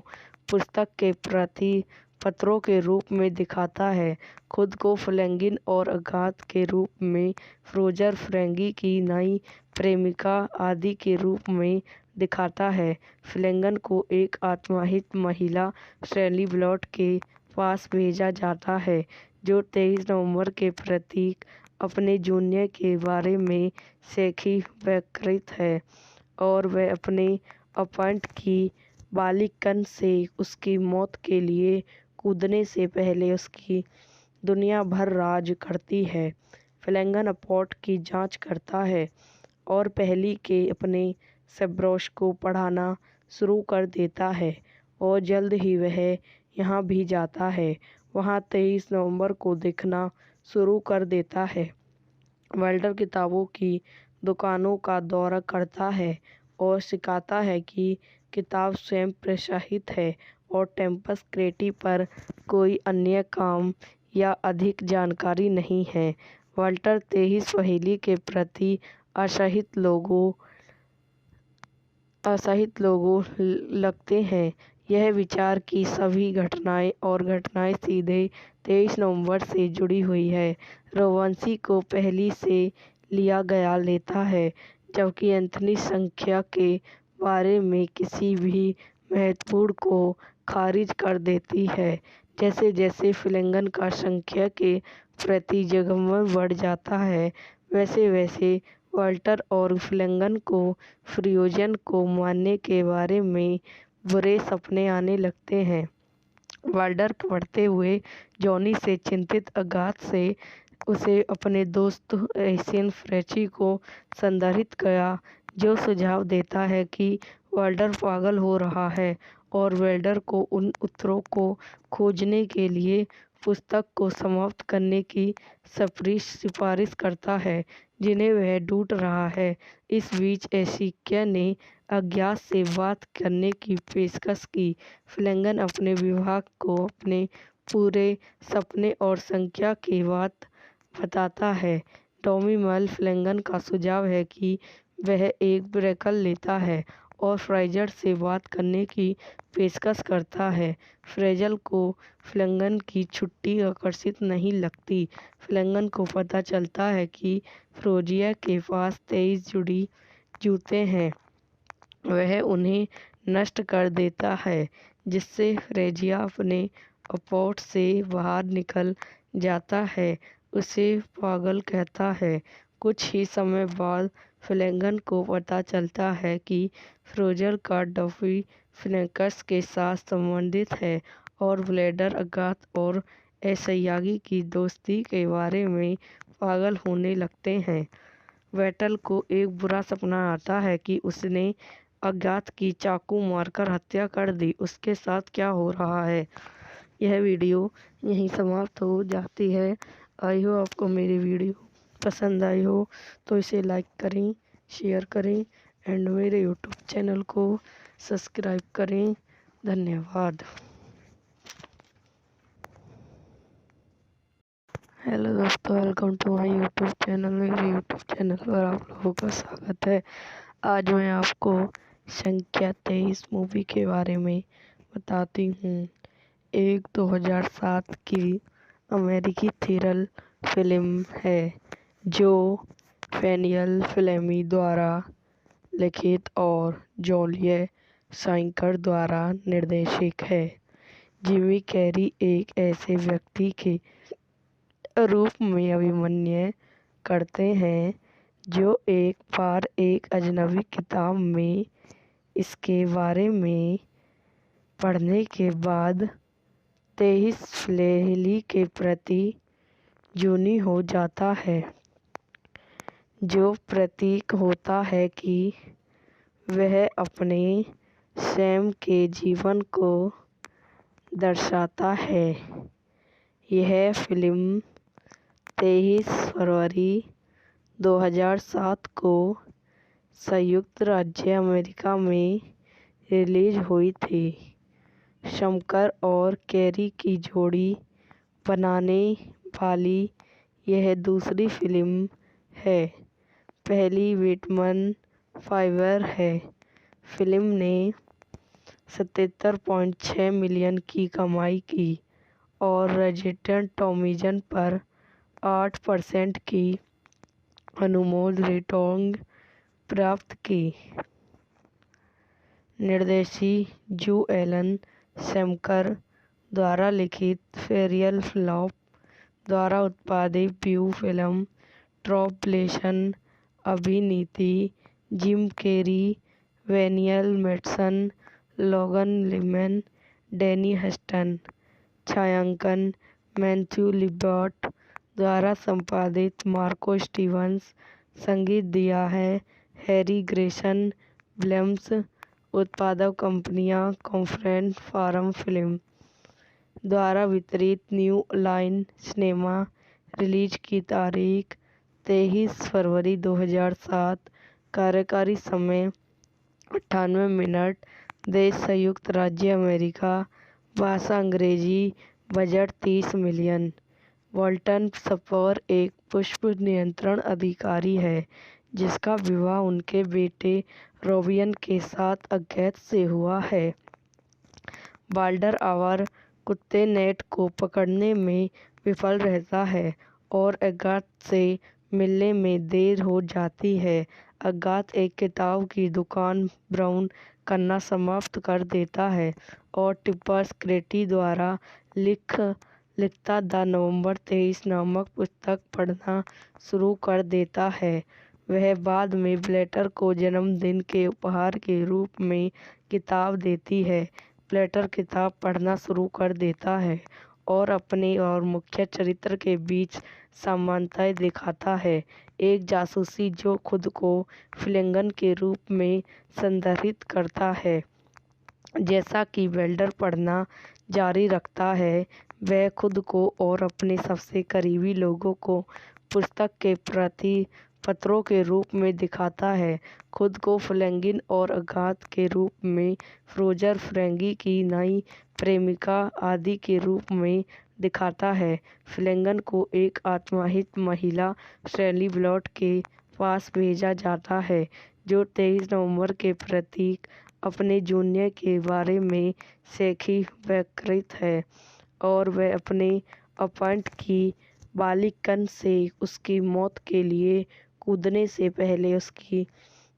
पुस्तक के प्रति पत्रों के रूप में दिखाता है। खुद को फ्लैंगिन और अज्ञात के रूप में फ्रोजर फ्रेंगी की नई प्रेमिका आदि के रूप में दिखाता है। फ्लैंगन को एक आत्माहित महिला शैली ब्लॉट के पास भेजा जाता है जो 23 नवंबर के प्रतीक अपने जूनियर के बारे में शेखी व्यकृत है और वह अपने अपॉइंट की बालिकन से उसकी मौत के लिए कूदने से पहले उसकी दुनिया भर राज करती है। फ्लैंगन अपॉट की जांच करता है और पहली के अपने सेब्रोश को पढ़ाना शुरू कर देता है और जल्द ही वह यहाँ भी जाता है। वहाँ 23 नवंबर को दिखना शुरू कर देता है। वेल्डर किताबों की दुकानों का दौरा करता है और सिखाता है कि किताब स्वयं प्रकाशित है और टेम्पस क्रेटी पर कोई अन्य काम या अधिक जानकारी नहीं है। वाल्टर 23 पहेली के प्रति असहित लोगों लगते हैं। यह विचार कि सभी घटनाएं सीधे 23 नवंबर से जुड़ी हुई है रोवांसी को पहली से लिया गया लेता है, जबकि एंथनी संख्या के बारे में किसी भी महत्वपूर्ण को खारिज कर देती है। जैसे जैसे फ्लैंगन का संख्या के प्रति जगमग बढ़ जाता है, वैसे वैसे वाल्टर और फ्लैंगन को फ्रियोजन को मारने के बारे में बुरे सपने आने लगते हैं। वाल्डर बढ़ते हुए जॉनी से चिंतित अगाथ से उसे अपने दोस्त एशियन फ्रेची को संदर्भित किया, जो सुझाव देता है कि वाल्डर पागल हो रहा है और वेल्डर को उन उत्तरों को खोजने के लिए पुस्तक को समाप्त करने की सिफारिश करता है जिन्हें वह ढूंढ रहा है। इस बीच एशिकिया ने अज्ञात से बात करने की पेशकश की। फ्लैंगन अपने विभाग को अपने पूरे सपने और संख्या की बात बताता है। टॉमी मल फ्लैंगन का सुझाव है कि वह एक ब्रेकल लेता है और फ्राइजर से बात करने की पेशकश करता है। फ्रेजल को फ्लैंगन की छुट्टी आकर्षित नहीं लगती। फ्लैंगन को पता चलता है कि फ्रोजिया के पास 23 जुड़ी जूते हैं। वह उन्हें नष्ट कर देता है, जिससे फ्रेजिया अपने अपॉट से बाहर निकल जाता है, उसे पागल कहता है। कुछ ही समय बाद फ्लैंगन को पता चलता है कि फ्रोजर का डफी फ्लैंकस के साथ संबंधित है और ब्लेडर अगाथ और एसयागी की दोस्ती के बारे में पागल होने लगते हैं। वेटल को एक बुरा सपना आता है कि उसने अज्ञात की चाकू मारकर हत्या कर दी। उसके साथ क्या हो रहा है। यह वीडियो यहीं समाप्त हो जाती है। आई हो आपको मेरी वीडियो पसंद आई हो तो इसे लाइक करें, शेयर करें एंड मेरे यूट्यूब चैनल को सब्सक्राइब करें। धन्यवाद। हेलो दोस्तों, welcome to my YouTube channel. मेरे यूट्यूब चैनल पर आप लोगों का स्वागत है। आज मैं आपको संख्या 23 मूवी के बारे में बताती हूँ। एक 2007 की अमेरिकी थ्रिलर फिल्म है जो डैनियल फ्लेमी द्वारा लिखित और जूलिया साइकर द्वारा निर्देशित है। जिमी कैरी एक ऐसे व्यक्ति के रूप में अभिनय करते हैं जो एक बार एक अजनबी किताब में इसके बारे में पढ़ने के बाद 23 फैमिली के प्रति जुनूनी हो जाता है, जो प्रतीक होता है कि वह अपने स्वयं के जीवन को दर्शाता है। यह फिल्म 23 फरवरी 2007 को संयुक्त राज्य अमेरिका में रिलीज हुई थी। शंकर और कैरी की जोड़ी बनाने वाली यह दूसरी फिल्म है। पहली विटमन फाइवर है। फिल्म ने 77.6 मिलियन की कमाई की और रॉटेन टॉमेटोज़ पर 8% की अनुमोदन रेटिंग प्राप्त की। निर्देशित जो एलन शैमकर द्वारा लिखित फेरियल फ्लॉप द्वारा उत्पादित ब्यू फिल्म ट्रॉपलेशन अभिनीति Jim Carrey, Daniel Madsen, Logan Lerman, Danny Huston. छायांकन मैथ्यू लिबर्ट द्वारा संपादित मार्को स्टीवंस। संगीत दिया है हैरी ग्रेसन। फिल्म्स उत्पादक कंपनियां कॉन्फरेंस फार्म फिल्म द्वारा वितरित न्यू लाइन सिनेमा। रिलीज की तारीख 23 फरवरी 2007। कार्यकारी समय 98 मिनट। देश संयुक्त राज्य अमेरिका। भाषा अंग्रेजी। Budget 30 million. वॉल्टन स्पर एक पुष्प नियंत्रण अधिकारी है जिसका विवाह उनके बेटे रोबियन के साथ अज्ञात से हुआ है। बाल्डर आवर कुत्ते नेट को पकड़ने में विफल रहता है और अज्ञात से मिलने में देर हो जाती है। अज्ञात एक किताब की दुकान ब्राउन करना समाप्त कर देता है और टिपर क्रेटी द्वारा लिखता द नवंबर 23 नामक पुस्तक पढ़ना शुरू कर देता है। वह बाद में ब्लेटर को जन्मदिन के उपहार के रूप में किताब देती है। ब्लेटर किताब पढ़ना शुरू कर देता है और अपने और मुख्य चरित्र के बीच समानताएं दिखाता है। एक जासूसी जो खुद को फ्लिंगन के रूप में संदर्भित करता है। जैसा कि बेल्डर पढ़ना जारी रखता है, वह खुद को और अपने सबसे करीबी लोगों को पुस्तक के प्रति पत्रों के रूप में दिखाता है। खुद को फ्लैंगिन और अज्ञात के रूप में फ्रेजर फ्रेंगी की नई प्रेमिका आदि के रूप में दिखाता है। फ्लैंगन को एक आत्माहित महिला शैली ब्लॉट के पास भेजा जाता है जो 23 नवंबर के प्रतीक अपने जूनियर के बारे में शेखी व्यकृत है और वह अपने अपॉइंट की बालिकन से उसकी मौत के लिए कूदने से पहले उसकी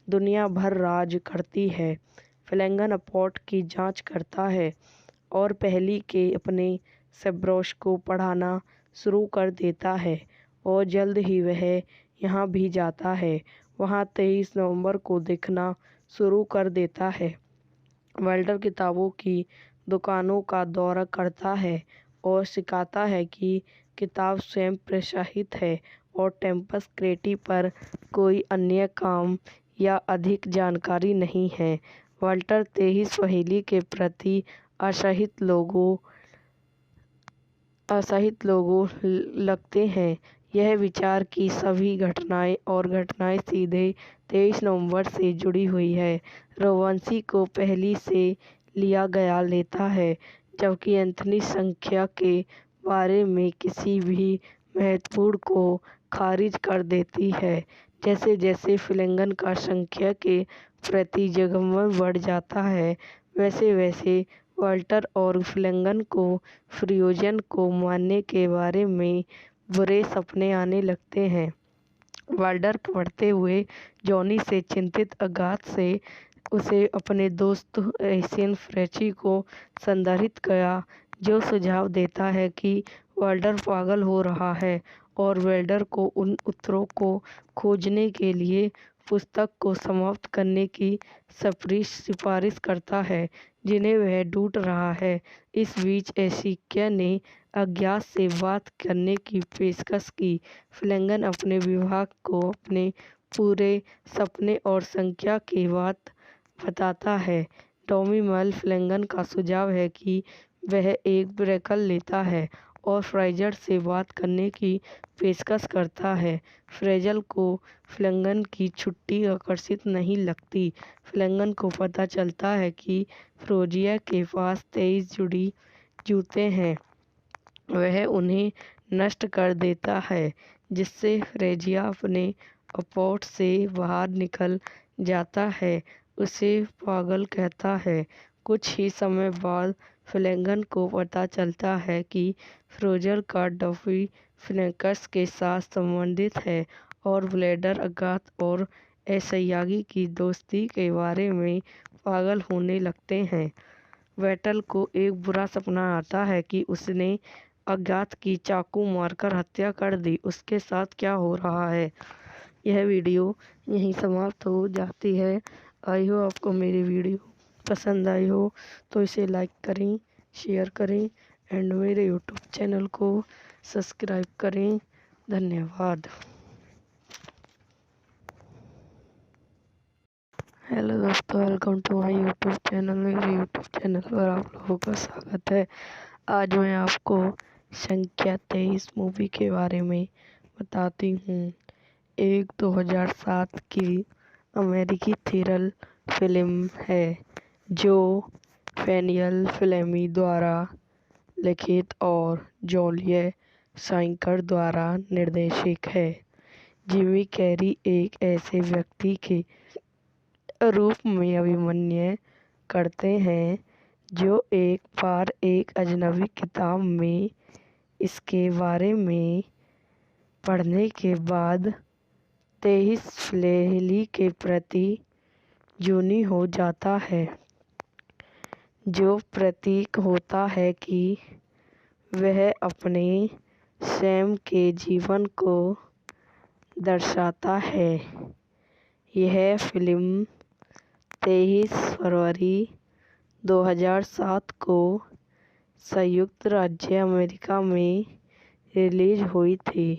दुनिया भर राज करती है। फ्लैंगन अपॉट की जांच करता है और पहली के अपने सब्रोश को पढ़ाना शुरू कर देता है और जल्द ही वह यहाँ भी जाता है। वहाँ 23 नवंबर को दिखना शुरू कर देता है। वेल्डर किताबों की दुकानों का दौरा करता है और सिखाता है कि किताब स्वयं प्रकाशित है और टेम्पस क्रेटी पर कोई अन्य काम या अधिक जानकारी नहीं है। वाल्टर 23 पहेली के प्रति असहित लोगों लगते हैं। यह विचार कि सभी घटनाएं सीधे 23 नवंबर से जुड़ी हुई है, रोवांसी को पहली से लिया गया लेता है, जबकि एंथनी संख्या के बारे में किसी भी महत्वपूर्ण को खारिज कर देती है। जैसे जैसे फ्लेगन का संख्या के प्रति जगमग बढ़ जाता है, वैसे वैसे वाल्टर और फ्लेगन को फ्यूजन को मानने के बारे में बुरे सपने आने लगते हैं। वाल्टर बढ़ते हुए जॉनी से चिंतित अगाथ से उसे अपने दोस्त एशियन फ्रेची को संदर्भित किया, जो सुझाव देता है कि वाल्टर पागल हो रहा है और वेल्डर को उन उत्तरों को खोजने के लिए पुस्तक को समाप्त करने की सिफारिश करता है जिन्हें वह ढूंढ रहा है। इस बीच एशिया ने अज्ञात से बात करने की पेशकश की। फ्लेगन अपने विभाग को अपने पूरे सपने और संख्या की बात बताता है। टॉमी मल फ्लेगन का सुझाव है कि वह एक ब्रेक लेता है और फ्रेजर से बात करने की पेशकश करता है। फ्रेजर को फ्लेगन की छुट्टी आकर्षित नहीं लगती। फ्लेगन को पता चलता है कि फ्रोजिया के पास 23 जुड़ी जूते हैं। वह उन्हें नष्ट कर देता है, जिससे फ्रेजिया अपने अपोर्ट से बाहर निकल जाता है, उसे पागल कहता है। कुछ ही समय बाद फ्लेगन को पता चलता है कि फ्रोजर का डफी फिनिक्स के साथ संबंधित है और ब्लेडर अगाथ और एशियागी की दोस्ती के बारे में पागल होने लगते हैं। वेटल को एक बुरा सपना आता है कि उसने अज्ञात की चाकू मारकर हत्या कर दी। उसके साथ क्या हो रहा है? यह वीडियो यहीं समाप्त हो जाती है। आई हो आपको मेरी वीडियो पसंद आई हो तो इसे लाइक करें, शेयर करें एंड मेरे यूट्यूब चैनल को सब्सक्राइब करें। धन्यवाद। हेलो दोस्तों, welcome to my YouTube channel. मेरे यूट्यूब चैनल पर आप लोगों का स्वागत है। आज मैं आपको संख्या 23 मूवी के बारे में बताती हूँ। एक 2007 की अमेरिकी थ्रिलर फिल्म है जो डैनियल फ्लेमी द्वारा लिखित और जूलिया शाइकर द्वारा निर्देशित है। जिमी कैरी एक ऐसे व्यक्ति के रूप में अभिनय करते हैं जो एक बार एक अजनबी किताब में इसके बारे में पढ़ने के बाद 23 पहेली के प्रति जुनूनी हो जाता है, जो प्रतीक होता है कि वह अपने स्वयं के जीवन को दर्शाता है। यह फिल्म 23 फरवरी 2007 को संयुक्त राज्य अमेरिका में रिलीज हुई थी।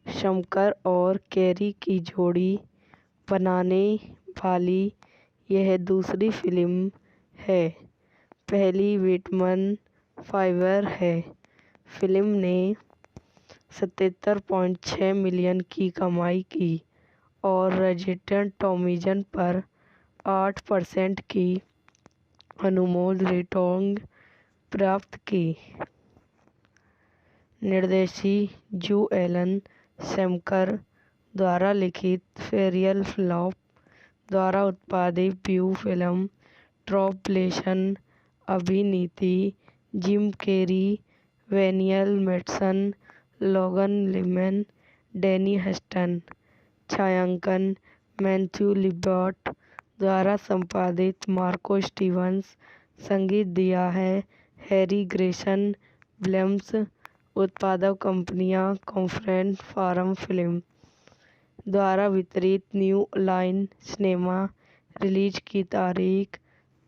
शंकर और कैरी की जोड़ी बनाने वाली यह दूसरी फिल्म है। पहली विटमन फाइवर है। फिल्म ने 77.6 मिलियन की कमाई की और रॉटेन टॉमीजन पर 8% की अनुमोद रेटिंग प्राप्त की। निर्देशित जो एलन शैमकर द्वारा लिखित फेरियल फ्लॉप द्वारा उत्पादित ब्यू फिल्म ट्रॉपलेशन अभिनीति जिम कैरी, डैनियल मैडसन, लोगन लिमन, डैनी हस्टन। छायांकन मैथ्यू लिबर्ट द्वारा संपादित मार्को स्टीवंस। संगीत दिया है हैरी ग्रेसन। फिल्म्स उत्पादक कंपनियां कॉन्फ्रेंस फार्म फिल्म द्वारा वितरित न्यू लाइन सिनेमा। रिलीज की तारीख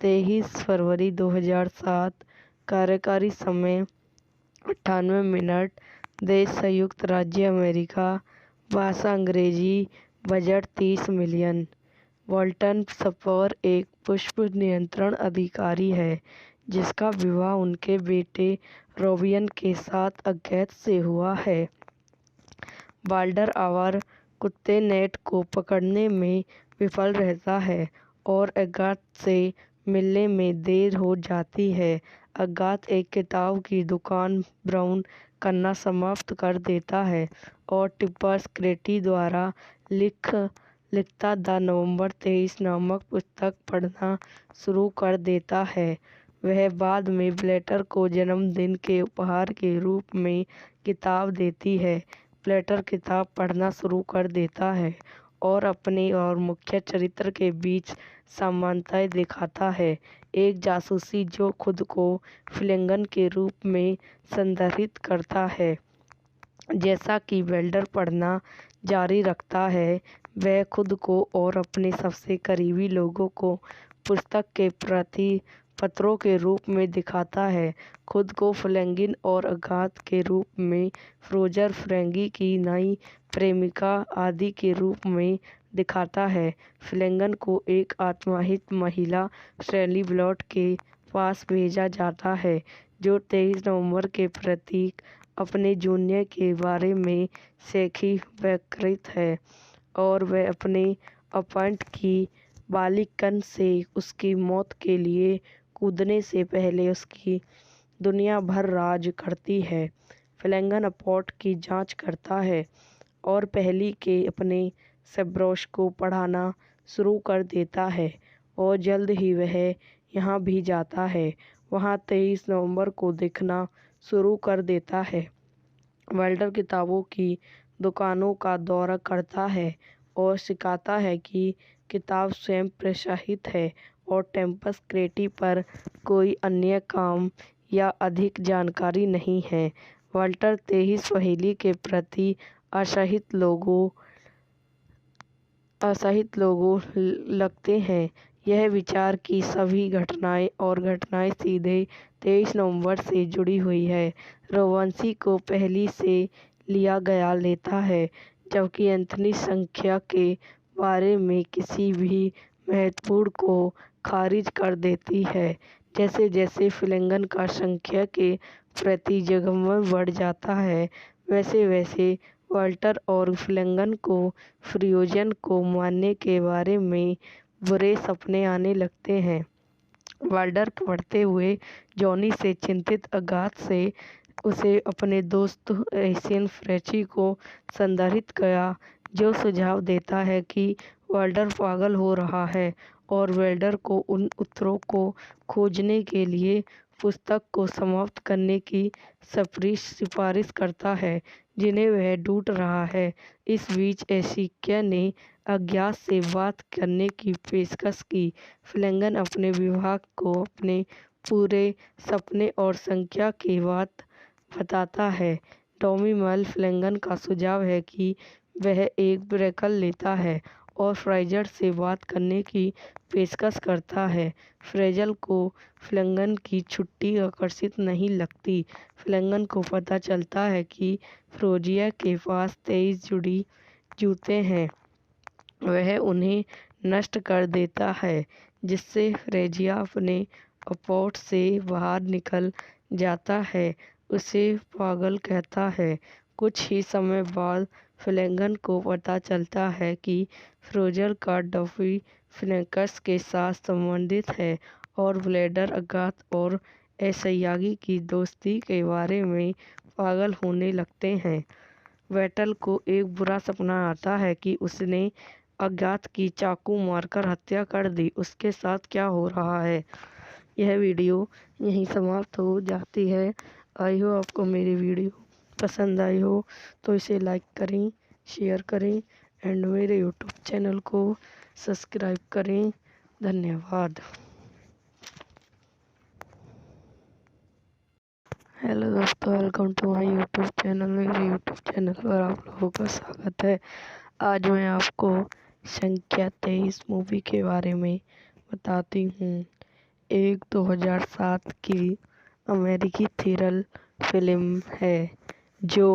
23 फरवरी 2007। कार्यकारी समय 98 मिनट। देश संयुक्त राज्य अमेरिका। भाषा अंग्रेजी। Budget 30 million. वॉल्टन स्पर एक पुष्प नियंत्रण अधिकारी है जिसका विवाह उनके बेटे रोबियन के साथ अगैत से हुआ है। बाल्डर आवार कुत्ते नेट को पकड़ने में विफल रहता है और अगाथ से मिलने में देर हो जाती है। अगाथ एक किताब की दुकान ब्राउन करना समाप्त कर देता है और टिप्पर स्क्रेटी द्वारा लिखता द नवंबर 23 नामक पुस्तक पढ़ना शुरू कर देता है। वह बाद में ब्लेटर को जन्मदिन के उपहार के रूप में किताब देती है। ब्लेटर किताब पढ़ना शुरू कर देता है और अपने और मुख्य चरित्र के बीच समानताएं दिखाता है। एक जासूसी जो खुद को फ्लेंगन के रूप में संदर्भित करता है। जैसा कि वेल्डर पढ़ना जारी रखता है, वह खुद को और अपने सबसे करीबी लोगों को पुस्तक के प्रति पत्रों के रूप में दिखाता है। खुद को फ्लेंगिन और अगाथ के रूप में फ्रोजर फ्रेंगी की नई प्रेमिका आदि के रूप में दिखाता है। फ्लेंगन को एक आत्माहित महिला शैली ब्लॉट के पास भेजा जाता है जो 23 नवंबर के प्रतीक अपने जूनियर के बारे में शेखी व्यकृत है और वह अपने अपॉइंट की बालिकन से उसकी मौत के लिए कूदने से पहले उसकी दुनिया भर राज करती है। फ्लेंगन अपॉट की जांच करता है और पहली के अपने सेब्रोश को पढ़ाना शुरू कर देता है और जल्द ही वह यहाँ भी जाता है। वहाँ 23 नवंबर को दिखना शुरू कर देता है। वेल्डर किताबों की दुकानों का दौरा करता है और सिखाता है कि किताब स्वयं प्रकाशित है और टेम्पस स्क्रेटी पर कोई अन्य काम या अधिक जानकारी नहीं है। वाल्टर 23 पहेली के प्रति असहित लोगों लगते हैं। यह विचार कि सभी घटनाएं सीधे 23 नवंबर से जुड़ी हुई है रोवांसी को पहली से लिया गया लेता है, जबकि एंथनी संख्या के बारे में किसी भी महत्वपूर्ण को खारिज कर देती है। जैसे जैसे फ्लेंगन का संख्या के प्रति जगमग बढ़ जाता है, वैसे वैसे वाल्टर और फ्लेंगन को फ्रियोजन को मारने के बारे में बुरे सपने आने लगते हैं। वाल्डर पढ़ते हुए जॉनी से चिंतित अगाथ से उसे अपने दोस्त एशियन फ्रेची को संदर्भित किया, जो सुझाव देता है कि वाल्डर पागल हो रहा है और वेल्डर को उन उत्तरों को खोजने के लिए पुस्तक को समाप्त करने की सिफारिश करता है जिन्हें वह ढूंढ रहा है। इस बीच एशिया ने अज्ञात से बात करने की पेशकश की। फ्लेंगन अपने विभाग को अपने पूरे सपने और संख्या की बात बताता है। टॉमी मल फ्लेंगन का सुझाव है कि वह एक ब्रेकल लेता है और फ्राइजर से बात करने की पेशकश करता है। फ्रेजल को फ्लेंगन की छुट्टी आकर्षित नहीं लगती। फ्लेंगन को पता चलता है कि फ्रोजिया के पास 23 जुड़ी जूते हैं। वह उन्हें नष्ट कर देता है, जिससे फ्रेजिया अपने अपॉट से बाहर निकल जाता है, उसे पागल कहता है। कुछ ही समय बाद फ्लेंगन को पता चलता है कि फ्रोजर का डफी फ्लैंकस के साथ संबंधित है और ब्लेडर अगाथ और एसयागी की दोस्ती के बारे में पागल होने लगते हैं। वेटल को एक बुरा सपना आता है कि उसने अज्ञात की चाकू मारकर हत्या कर दी। उसके साथ क्या हो रहा है। यह वीडियो यहीं समाप्त हो जाती है। आई हो आपको मेरी वीडियो पसंद आई हो तो इसे लाइक करें, शेयर करें एंड मेरे यूट्यूब चैनल को सब्सक्राइब करें। धन्यवाद। हेलो दोस्तों, welcome to my YouTube channel. मेरे यूट्यूब चैनल पर आप लोगों का स्वागत है। आज मैं आपको संख्या 23 मूवी के बारे में बताती हूँ। एक 2007 की अमेरिकी थ्रिलर फिल्म है जो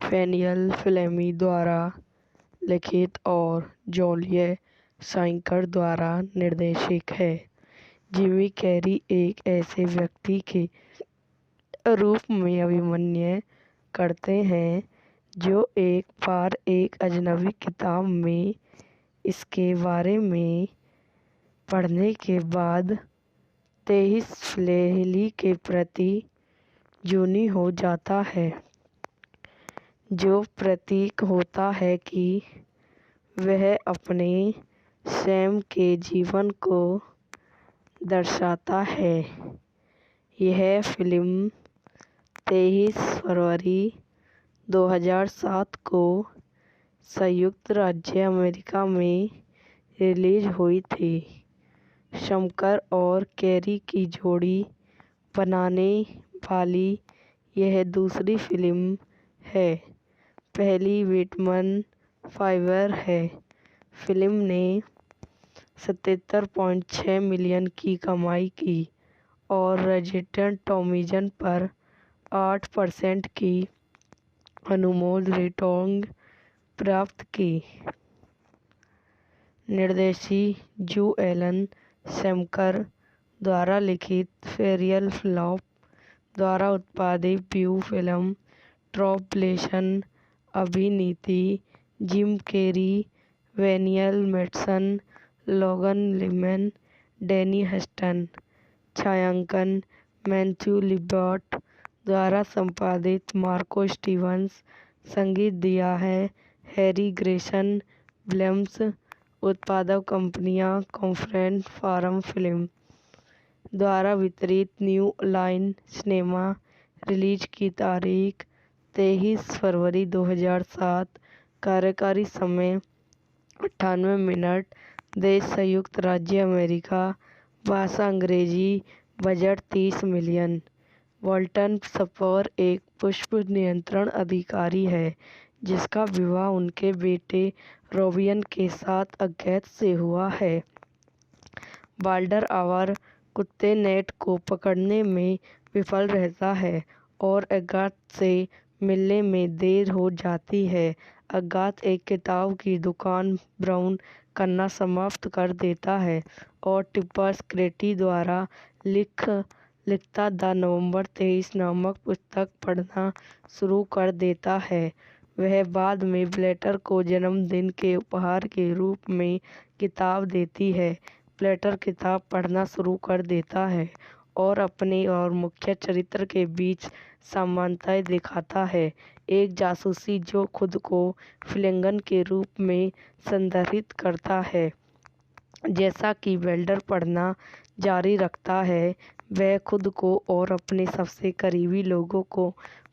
फैनियल फ्लेमी द्वारा लिखित और जूलिया शाइंकर द्वारा निर्देशित है। जिमी कैरी एक ऐसे व्यक्ति के रूप में अभिनय करते हैं जो एक बार एक अजनबी किताब में इसके बारे में पढ़ने के बाद 23 फ्लेहली के प्रति जुनी हो जाता है, जो प्रतीक होता है कि वह अपने स्वयं के जीवन को दर्शाता है। यह फिल्म 23 फरवरी 2007 को संयुक्त राज्य अमेरिका में रिलीज हुई थी। शंकर और कैरी की जोड़ी बनाने वाली यह दूसरी फिल्म है। पहली विटमन फाइवर है। फिल्म ने 77.6 मिलियन की कमाई की और रॉटेन टॉमीजन पर 8% की अनुमोद रेटिंग प्राप्त की। निर्देशित जू एलन शैमकर द्वारा लिखित फेरियल फ्लॉप द्वारा उत्पादित ब्यू film ट्रॉब्लेशन अभिनीति Jim Carrey, Daniel Madsen, लोगन लीमैन, डैनी हस्टन। छायांकन मैथ्यू लिबर्ट द्वारा संपादित मार्को स्टीवंस। संगीत दिया है हैरी ग्रेसन विलियम्स। उत्पादक कंपनियां कॉन्फ्रेंस फार्म फिल्म द्वारा वितरित न्यू लाइन सिनेमा। रिलीज की तारीख 23 फरवरी 2007। कार्यकारी समय 98 मिनट। देश संयुक्त राज्य अमेरिका। भाषा अंग्रेजी। Budget 30 million. वॉल्टन स्पर एक पुष्प नियंत्रण अधिकारी है जिसका विवाह उनके बेटे रोबियन के साथ अज्ञात से हुआ है। बाल्डर आवर कुत्ते नेट को पकड़ने में विफल रहता है और अज्ञात से मिलने में देर हो जाती है। अज्ञात एक किताब की दुकान ब्राउन करना समाप्त कर देता है और टिप्पर स्क्रेटी द्वारा लिखता द नवंबर 23 नामक पुस्तक पढ़ना शुरू कर देता है। वह बाद में ब्लेटर को जन्मदिन के उपहार के रूप में किताब देती है। ब्लेटर किताब पढ़ना शुरू कर देता है और अपने और मुख्य चरित्र के बीच समानताएं दिखाता है। एक जासूसी जो खुद को फ्लेगन के रूप में संदर्भित करता है। जैसा कि बेल्डर पढ़ना जारी रखता है, वह खुद को और अपने सबसे करीबी लोगों को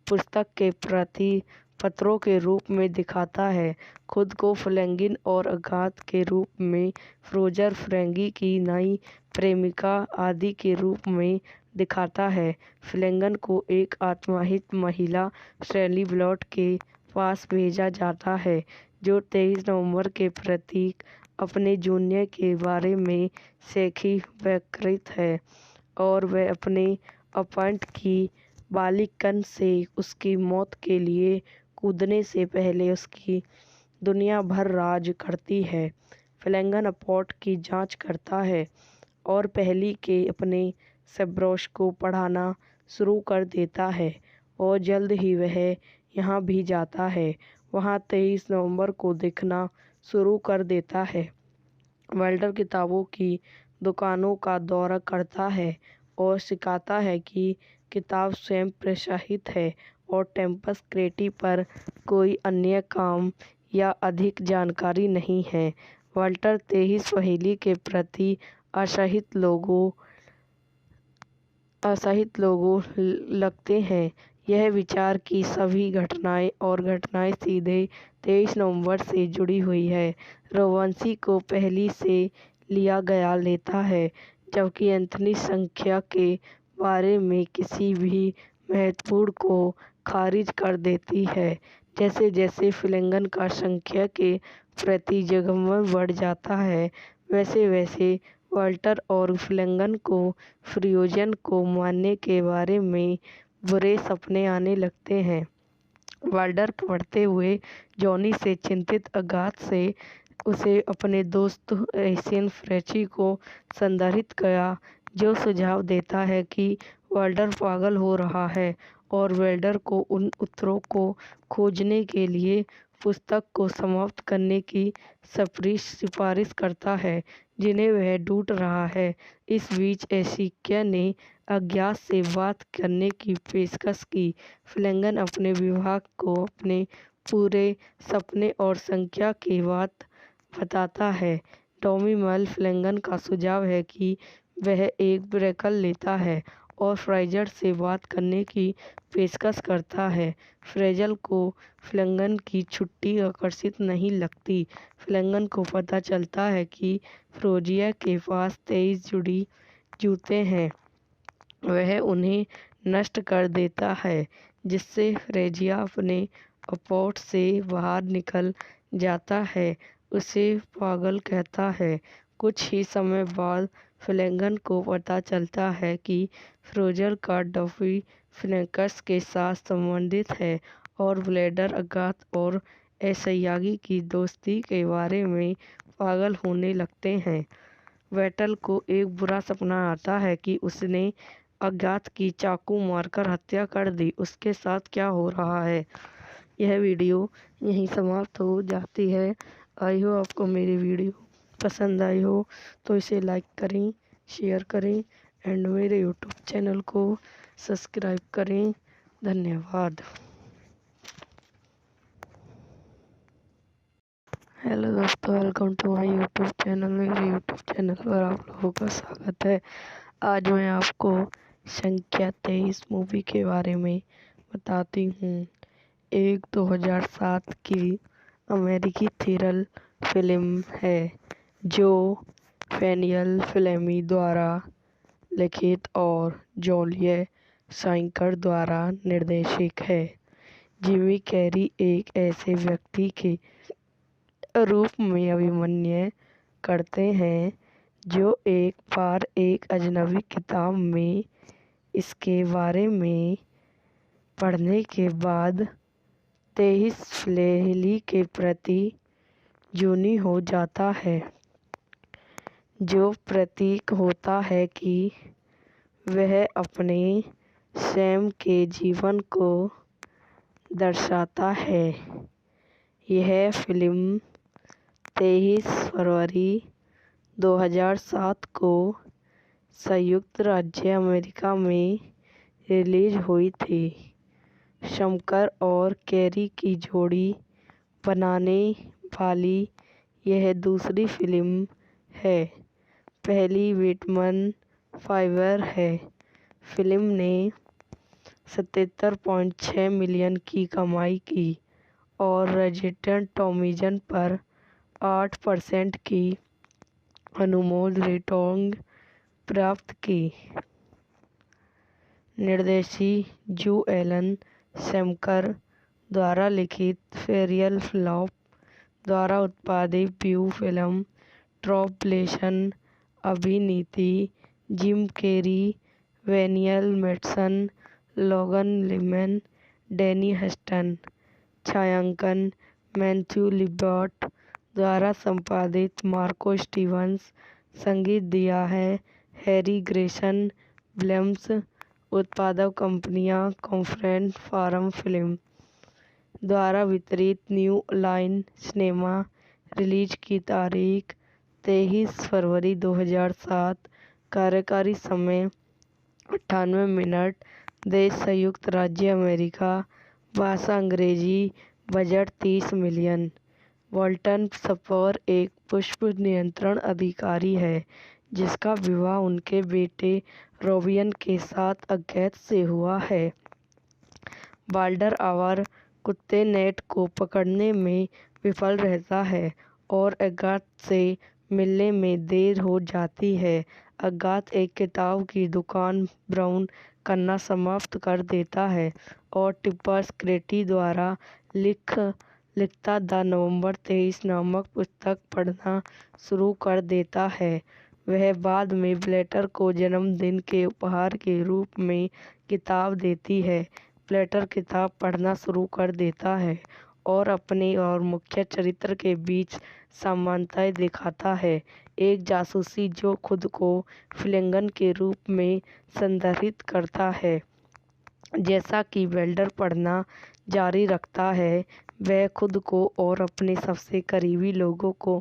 पुस्तक के प्रति पत्रों के रूप में दिखाता है। खुद को फ्लेगिन और अज्ञात के रूप में फ्रेजर फ्रेंगी की नई प्रेमिका आदि के रूप में दिखाता है। फ्लेगन को एक आत्महित महिला शैली ब्लॉट के पास भेजा जाता है जो 23 नवंबर के प्रतीक अपने जूनियर के बारे में शेखी व्यकृत है और वह अपने अपार्टमेंट की बालिकन से उसकी मौत के लिए कूदने से पहले उसकी दुनिया भर राज करती है। फ्लेगन अपार्ट की जांच करता है और पहली के अपने सेब्रोश को पढ़ाना शुरू कर देता है और जल्द ही वह यहाँ भी जाता है। वहाँ 23 नवंबर को दिखना शुरू कर देता है। वेल्डर किताबों की दुकानों का दौरा करता है और सिखाता है कि किताब स्वयं प्रकाशित है और टेम्पस क्रेटी पर कोई अन्य काम या अधिक जानकारी नहीं है। वाल्टर 23 पहेली के प्रति असहित लोगों लगते हैं। यह विचार कि सभी घटनाएं सीधे 23 नवंबर से जुड़ी हुई है रोवांसी को पहली से लिया गया लेता है, जबकि एंथनी संख्या के बारे में किसी भी महत्वपूर्ण को खारिज कर देती है। जैसे जैसे फ्लेगन का संख्या के प्रति जगमग बढ़ जाता है, वैसे वैसे वाल्टर और फ्लेगन को फ्रियोजन को मारने के बारे में बुरे सपने आने लगते हैं। वाल्डर पढ़ते हुए जॉनी से चिंतित अगाथ से उसे अपने दोस्त एशियन फ्रेची को संदर्भित किया, जो सुझाव देता है कि वेल्डर पागल हो रहा है और वेल्डर को उन उत्तरों को खोजने के लिए पुस्तक को समाप्त करने की सिफारिश करता है जिन्हें वह ढूंढ रहा है। इस बीच एशिया ने अज्ञात से बात करने की पेशकश की। फ्लेगन अपने विभाग को अपने पूरे सपने और संख्या की बात बताता है। टॉमी मल फ्लेगन का सुझाव है कि वह एक ब्रेकल लेता है और फ्राइजर से बात करने की पेशकश करता है। फ्रेजल को फ्लेगन की छुट्टी आकर्षित नहीं लगती। फ्लेगन को पता चलता है कि फ्रोजिया के पास 23 जुड़ी जूते हैं। वह उन्हें नष्ट कर देता है, जिससे फ्रेजिया अपने अपोर्ट से बाहर निकल जाता है, उसे पागल कहता है। कुछ ही समय बाद फ्लेगन को पता चलता है कि फ्रोजर का डफी फ्लैंकस के साथ संबंधित है और ब्लेडर अगाथ और एसयागी की दोस्ती के बारे में पागल होने लगते हैं। वेटल को एक बुरा सपना आता है कि उसने अज्ञात की चाकू मारकर हत्या कर दी। उसके साथ क्या हो रहा है? यह वीडियो यहीं समाप्त हो जाती है। आई हो आपको मेरी वीडियो पसंद आई हो तो इसे लाइक करें, शेयर करें एंड मेरे यूट्यूब चैनल को सब्सक्राइब करें। धन्यवाद। हेलो दोस्तों, welcome to my YouTube channel. मेरे यूट्यूब चैनल पर आप लोगों का स्वागत है। आज मैं आपको संख्या 23 मूवी के बारे में बताती हूँ। एक 2007 की अमेरिकी थ्रिलर फिल्म है जो डैनियल फ्लेमी द्वारा लिखित और जूलिया साइकर द्वारा निर्देशित है। जिमी कैरी एक ऐसे व्यक्ति के रूप में अभिनय करते हैं जो एक बार एक अजनबी किताब में इसके बारे में पढ़ने के बाद 23 फ्लेली के प्रति जुनूनी हो जाता है, जो प्रतीक होता है कि वह अपने स्वयं के जीवन को दर्शाता है। यह फिल्म 23 फरवरी 2007 को संयुक्त राज्य अमेरिका में रिलीज हुई थी। शंकर और कैरी की जोड़ी बनाने वाली यह दूसरी फिल्म है। पहली विटमन फाइवर है। फिल्म ने 77.6 मिलियन की कमाई की और रॉटन टॉमीजन पर 8% की अनुमोद रेटिंग प्राप्त की। निर्देशित जो एलन सेमकर द्वारा लिखित फेरियल फ्लॉप द्वारा उत्पादित ब्यू फिल्म ट्रॉपलेशन अभिनीति Jim Carrey, Daniel Madsen, Logan Lerman, Danny Huston. छायांकन मैथ्यू लिबर्ट द्वारा संपादित मार्को स्टीवंस। संगीत दिया है हैरी ग्रेसन। फिल्म्स उत्पादक कंपनियां कॉन्फ्रेंस फार्म फिल्म द्वारा वितरित न्यू लाइन सिनेमा। रिलीज की तारीख 23 फरवरी 2007। कार्यकारी समय 98 मिनट। देश संयुक्त राज्य अमेरिका। भाषा अंग्रेजी। Budget 30 million. वॉल्टन स्पर एक पुष्प नियंत्रण अधिकारी है जिसका विवाह उनके बेटे रोबियन के साथ अज्ञात से हुआ है। बाल्डर आवर कुत्ते नेट को पकड़ने में विफल रहता है और अज्ञात से मिलने में देर हो जाती है। अज्ञात एक किताब की दुकान ब्राउन करना समाप्त कर देता है और टिप्पर क्रेटी द्वारा लिखता द नवंबर 23 नामक पुस्तक पढ़ना शुरू कर देता है। वह बाद में ब्लेटर को जन्मदिन के उपहार के रूप में किताब देती है। ब्लेटर किताब पढ़ना शुरू कर देता है और अपने और मुख्य चरित्र के बीच समानताएं दिखाता है। एक जासूसी जो खुद को फ्लेगन के रूप में संदर्भित करता है। जैसा कि वेल्डर पढ़ना जारी रखता है, वह खुद को और अपने सबसे करीबी लोगों को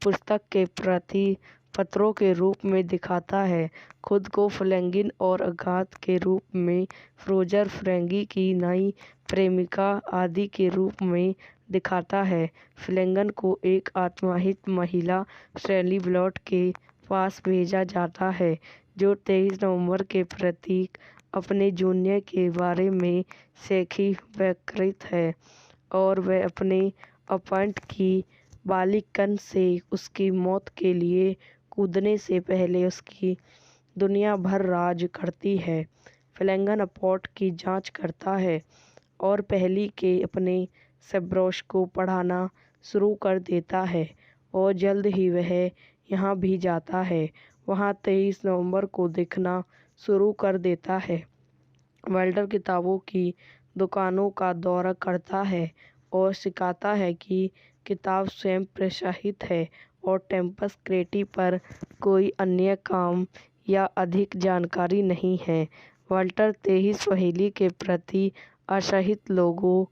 पुस्तक के प्रति पत्रों के रूप में दिखाता है। खुद को फ्लेगिन और अगाथ के रूप में, फ्रोजर फ्रेंगी की नई प्रेमिका आदि के रूप में दिखाता है। फ्लेगन को एक आत्माहित महिला शैली ब्लॉट के पास भेजा जाता है, जो 23 नवंबर के प्रतीक अपने जूनियर के बारे में शेखी व्यकृत है, और वह अपने अपॉइंट की बालिकन से उसकी मौत के लिए कूदने से पहले उसकी दुनिया भर राज करती है। फ्लेगन अपॉट की जांच करता है और पहली के अपने सेब्रोश को पढ़ाना शुरू कर देता है, और जल्द ही वह यहाँ भी जाता है। वहाँ 23 नवंबर को दिखना शुरू कर देता है। वेल्डर किताबों की दुकानों का दौरा करता है और सिखाता है कि किताब स्वयं प्रकाशित है और टेम्पस क्रेटी पर कोई अन्य काम या अधिक जानकारी नहीं है। वाल्टर 23 पहेली के प्रति असहित लोगों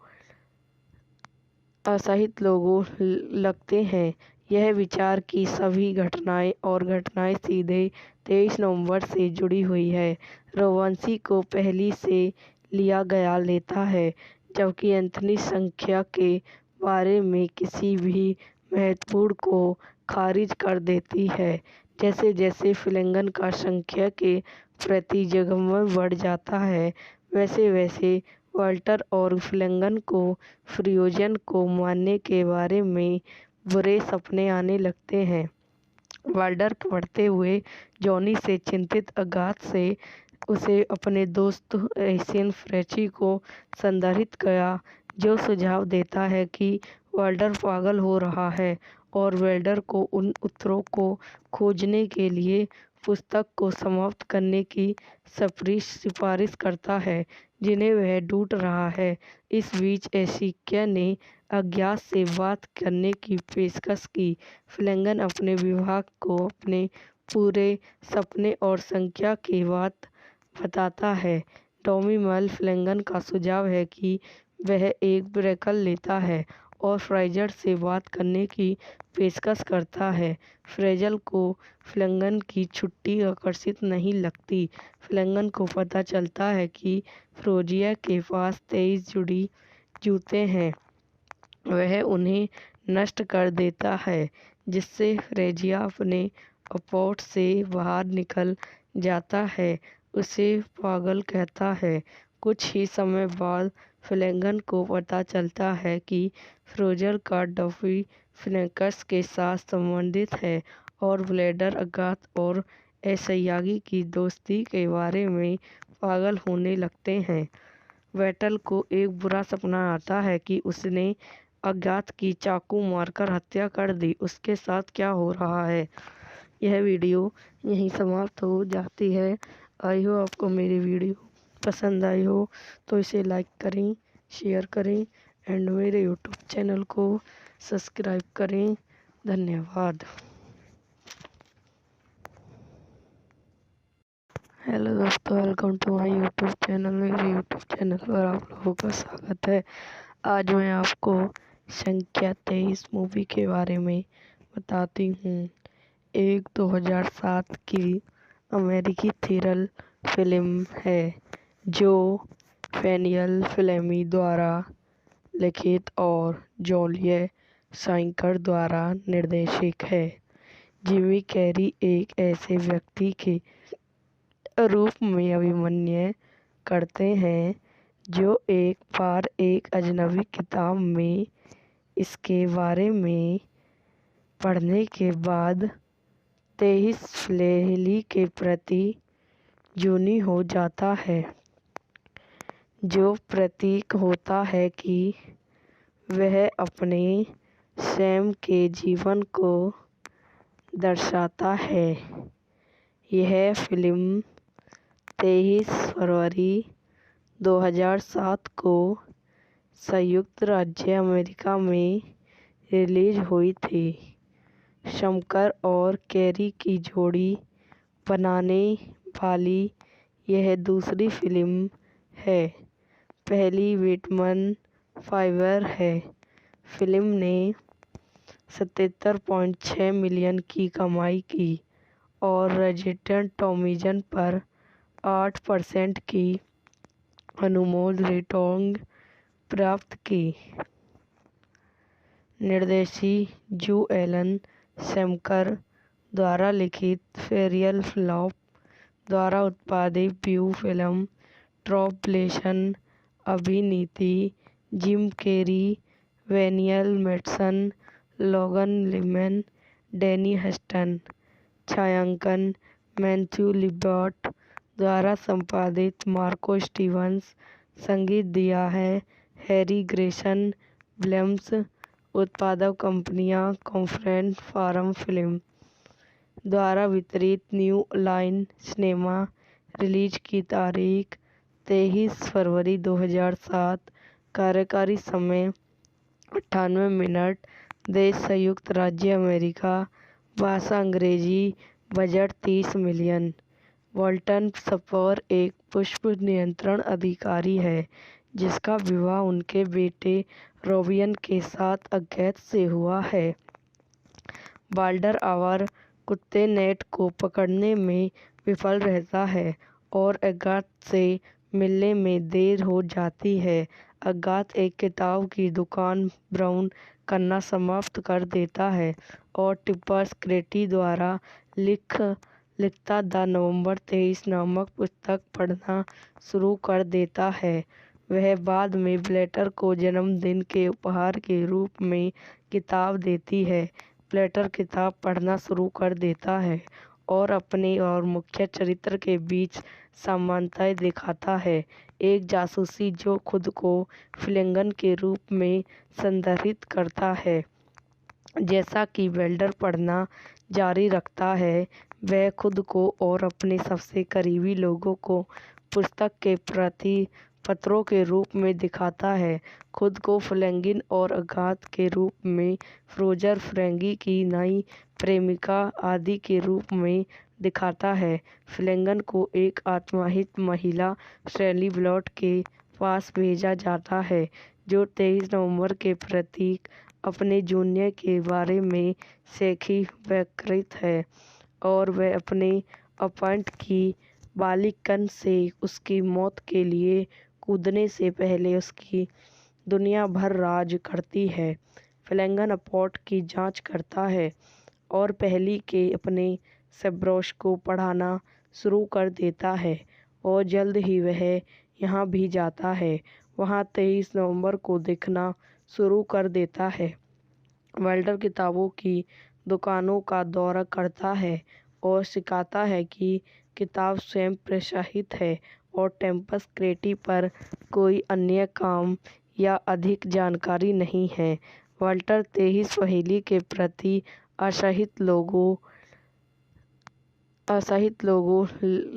लगते हैं। यह विचार कि सभी घटनाएं सीधे 23 नवंबर से जुड़ी हुई है, रोवांसी को पहली से लिया गया लेता है, जबकि एंथनी संख्या के बारे में किसी भी महत्वपूर्ण को खारिज कर देती है। जैसे जैसे फ्लेगन का संख्या के प्रति जगमग बढ़ जाता है, वैसे वैसे वाल्टर और फ्लेगन को फ्रियोजन को मारने के बारे में बुरे सपने आने लगते हैं। वाल्टर पढ़ते हुए जॉनी से चिंतित अगाथ से उसे अपने दोस्त एशियन फ्रेची को संदर्भित किया, जो सुझाव देता है कि वाल्टर पागल हो रहा है, और वेल्डर को उन उत्तरों को खोजने के लिए पुस्तक को समाप्त करने की सिफारिश करता है, जिन्हें वह ढूंढ रहा है। इस बीच एशिया ने अज्ञात से बात करने की पेशकश की। फ्लेगन अपने विभाग को अपने पूरे सपने और संख्या की बात बताता है। टॉमी मल फ्लेगन का सुझाव है कि वह एक ब्रेकल लेता है और फ्रेजर से बात करने की पेशकश करता है। फ्रेजर को फ्लेगन की छुट्टी आकर्षित नहीं लगती। फ्लेगन को पता चलता है कि फ्रोजिया के पास 23 जुड़ी जूते हैं। वह उन्हें नष्ट कर देता है, जिससे फ्रेजिया अपने अपॉट से बाहर निकल जाता है, उसे पागल कहता है। कुछ ही समय बाद फ्लेगन को पता चलता है कि फ्रोजर का डफी फ्लेकस के साथ संबंधित है, और ब्लेडर अगाथ और एसयागी की दोस्ती के बारे में पागल होने लगते हैं। वेटल को एक बुरा सपना आता है कि उसने अज्ञात की चाकू मारकर हत्या कर दी। उसके साथ क्या हो रहा है? यह वीडियो यहीं समाप्त हो जाती है। आई हो आपको मेरी वीडियो पसंद आई हो तो इसे लाइक करें, शेयर करें एंड मेरे यूट्यूब चैनल को सब्सक्राइब करें। धन्यवाद। हेलो दोस्तों, welcome to my YouTube channel. मेरे यूट्यूब चैनल पर आप लोगों का स्वागत है। आज मैं आपको संख्या 23 मूवी के बारे में बताती हूँ। एक 2007 की अमेरिकी थ्रिलर फिल्म है, जो डैनियल फ्लेमी द्वारा लिखित और जूलिया साइकर द्वारा निर्देशित है। जिमी कैरी एक ऐसे व्यक्ति के रूप में अभिनय करते हैं जो एक बार एक अजनबी किताब में इसके बारे में पढ़ने के बाद 23 फ्लेली के प्रति जुनी हो जाता है, जो प्रतीक होता है कि वह अपने स्वयं के जीवन को दर्शाता है। यह फिल्म 23 फरवरी 2007 को संयुक्त राज्य अमेरिका में रिलीज हुई थी। शंकर और कैरी की जोड़ी बनाने वाली यह दूसरी फिल्म है। पहली विटमन फाइवर है। फिल्म ने 77.6 मिलियन की कमाई की और रॉटेन टॉमीजन पर 8% की अनुमोद रेटिंग प्राप्त की। निर्देशी जो एलन सेमकर द्वारा लिखित फेरियल फ्लॉप द्वारा उत्पादित ब्यू फिल्म ट्रॉपलेशन अभिनीति जिम कैरी, वेनियल Madsen, Logan Lerman, Danny Huston. छायांकन मैथ्यू लिबर्ट द्वारा संपादित मार्को स्टीवंस। संगीत दिया है हैरी ग्रेसन विलियम्स। उत्पादक कंपनियां कॉन्फ्रेंस फार्म फिल्म द्वारा वितरित न्यू लाइन सिनेमा। रिलीज की तारीख 23 फरवरी 2007। कार्यकारी समय 98 मिनट। देश संयुक्त राज्य अमेरिका। भाषा अंग्रेजी। Budget 30 million. वॉल्टन स्पर एक पुष्प नियंत्रण अधिकारी है जिसका विवाह उनके बेटे रोबियन के साथ अगेत से हुआ है। बाल्डर आवर कुत्ते नेट को पकड़ने में विफल रहता है और अगाथ से मिलने में देर हो जाती है। अगाथ एक किताब की दुकान ब्राउन करना समाप्त कर देता है और टिपर स्क्रेटी द्वारा लिखता द नवंबर 23 नामक पुस्तक पढ़ना शुरू कर देता है। वह बाद में ब्लेटर को जन्मदिन के उपहार के रूप में किताब देती है। ब्लेटर किताब पढ़ना शुरू कर देता है और अपने और मुख्य चरित्र के बीच समानताएं दिखाता है। एक जासूसी जो खुद को फ्लिंगन के रूप में संदर्भित करता है। जैसा कि बेल्डर पढ़ना जारी रखता है, वह खुद को और अपने सबसे करीबी लोगों को पुस्तक के प्रति पत्रों के रूप में दिखाता है। खुद को फ्लैंगिन और अगाथ के रूप में फ्रोजर फ्रेंगी की नई प्रेमिका आदि के रूप में दिखाता है। फ्लैंगन को एक आत्माहित महिला शैली ब्लॉट के पास भेजा जाता है जो 23 नवंबर के प्रतीक अपने जूनियर के बारे में शेखी व्यकृत है और वह अपने अपॉइंट की बालिकन से उसकी मौत के लिए कूदने से पहले उसकी दुनिया भर राज करती है। फ्लैंगन अपॉट की जांच करता है और पहली के अपने सेब्रोश को पढ़ाना शुरू कर देता है और जल्द ही वह यहाँ भी जाता है। वहाँ 23 नवंबर को दिखना शुरू कर देता है। वेल्डर किताबों की दुकानों का दौरा करता है और सिखाता है कि किताब स्वयं प्रकाशित है और टेम्पस क्रेटी पर कोई अन्य काम या अधिक जानकारी नहीं है। वाल्टर 23 पहेली के प्रति असहित लोगों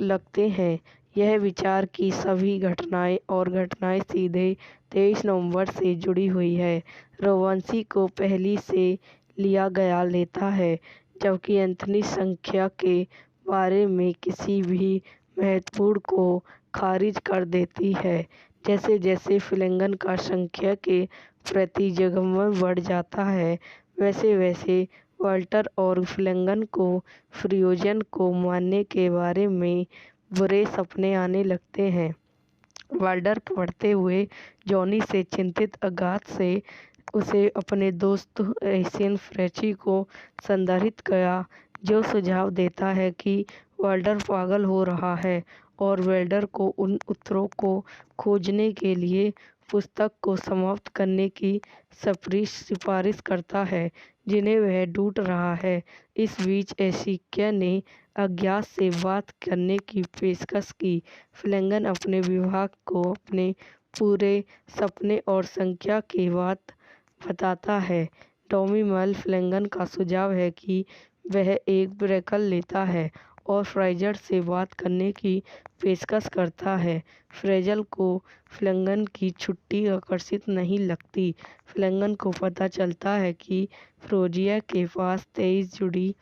लगते हैं। यह विचार कि सभी घटनाएं सीधे 23 नवंबर से जुड़ी हुई है रोवांसी को पहली से लिया गया लेता है, जबकि एंथनी संख्या के बारे में किसी भी महत्वपूर्ण को खारिज कर देती है। जैसे जैसे फ्लैंगन का संख्या के प्रति जगमग बढ़ जाता है, वैसे वैसे वाल्टर और फ्लैंगन को फ्रियोजन को मारने के बारे में बुरे सपने आने लगते हैं। वाल्डर पढ़ते हुए जॉनी से चिंतित अगाथ से उसे अपने दोस्त एशियन फ्रेची को संदर्भित किया, जो सुझाव देता है कि वाल्डर पागल हो रहा है और वेल्डर को उन उत्तरों को खोजने के लिए पुस्तक को समाप्त करने की सिफारिश करता है जिन्हें वह ढूंढ रहा है। इस बीच एशिया ने अज्ञात से बात करने की पेशकश की। फ्लैंगन अपने विभाग को अपने पूरे सपने और संख्या की बात बताता है। टॉमी मल फ्लैंगन का सुझाव है कि वह एक ब्रेकल लेता है और फ्रेजर से बात करने की पेशकश करता है। फ्रेजल को फ्लेगन की छुट्टी आकर्षित नहीं लगती। फ्लेगन को पता चलता है कि फ्रोजिया के पास 23 जोड़ी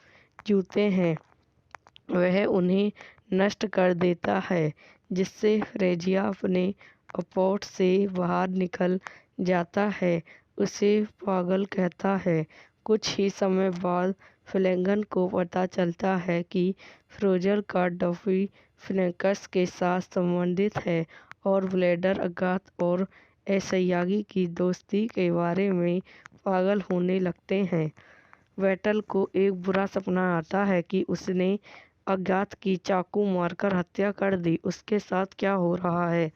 जूते हैं। वह उन्हें नष्ट कर देता है, जिससे फ्रेजिया अपने अपोर्ट से बाहर निकल जाता है। उसे पागल कहता है। कुछ ही समय बाद फ्लेगन को पता चलता है कि फ्रोजर का डफी फ्लैंकस के साथ संबंधित है और ब्लेडर अगाथ और एसयागी की दोस्ती के बारे में पागल होने लगते हैं। वेटल को एक बुरा सपना आता है कि उसने अज्ञात की चाकू मारकर हत्या कर दी। उसके साथ क्या हो रहा है।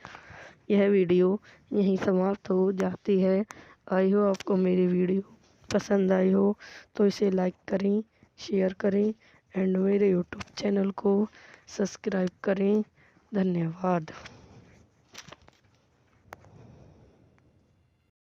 यह वीडियो यहीं समाप्त हो जाती है। आई हो आपको मेरी वीडियो पसंद आई हो तो इसे लाइक करें, शेयर करें एंड मेरे यूट्यूब चैनल को सब्सक्राइब करें। धन्यवाद।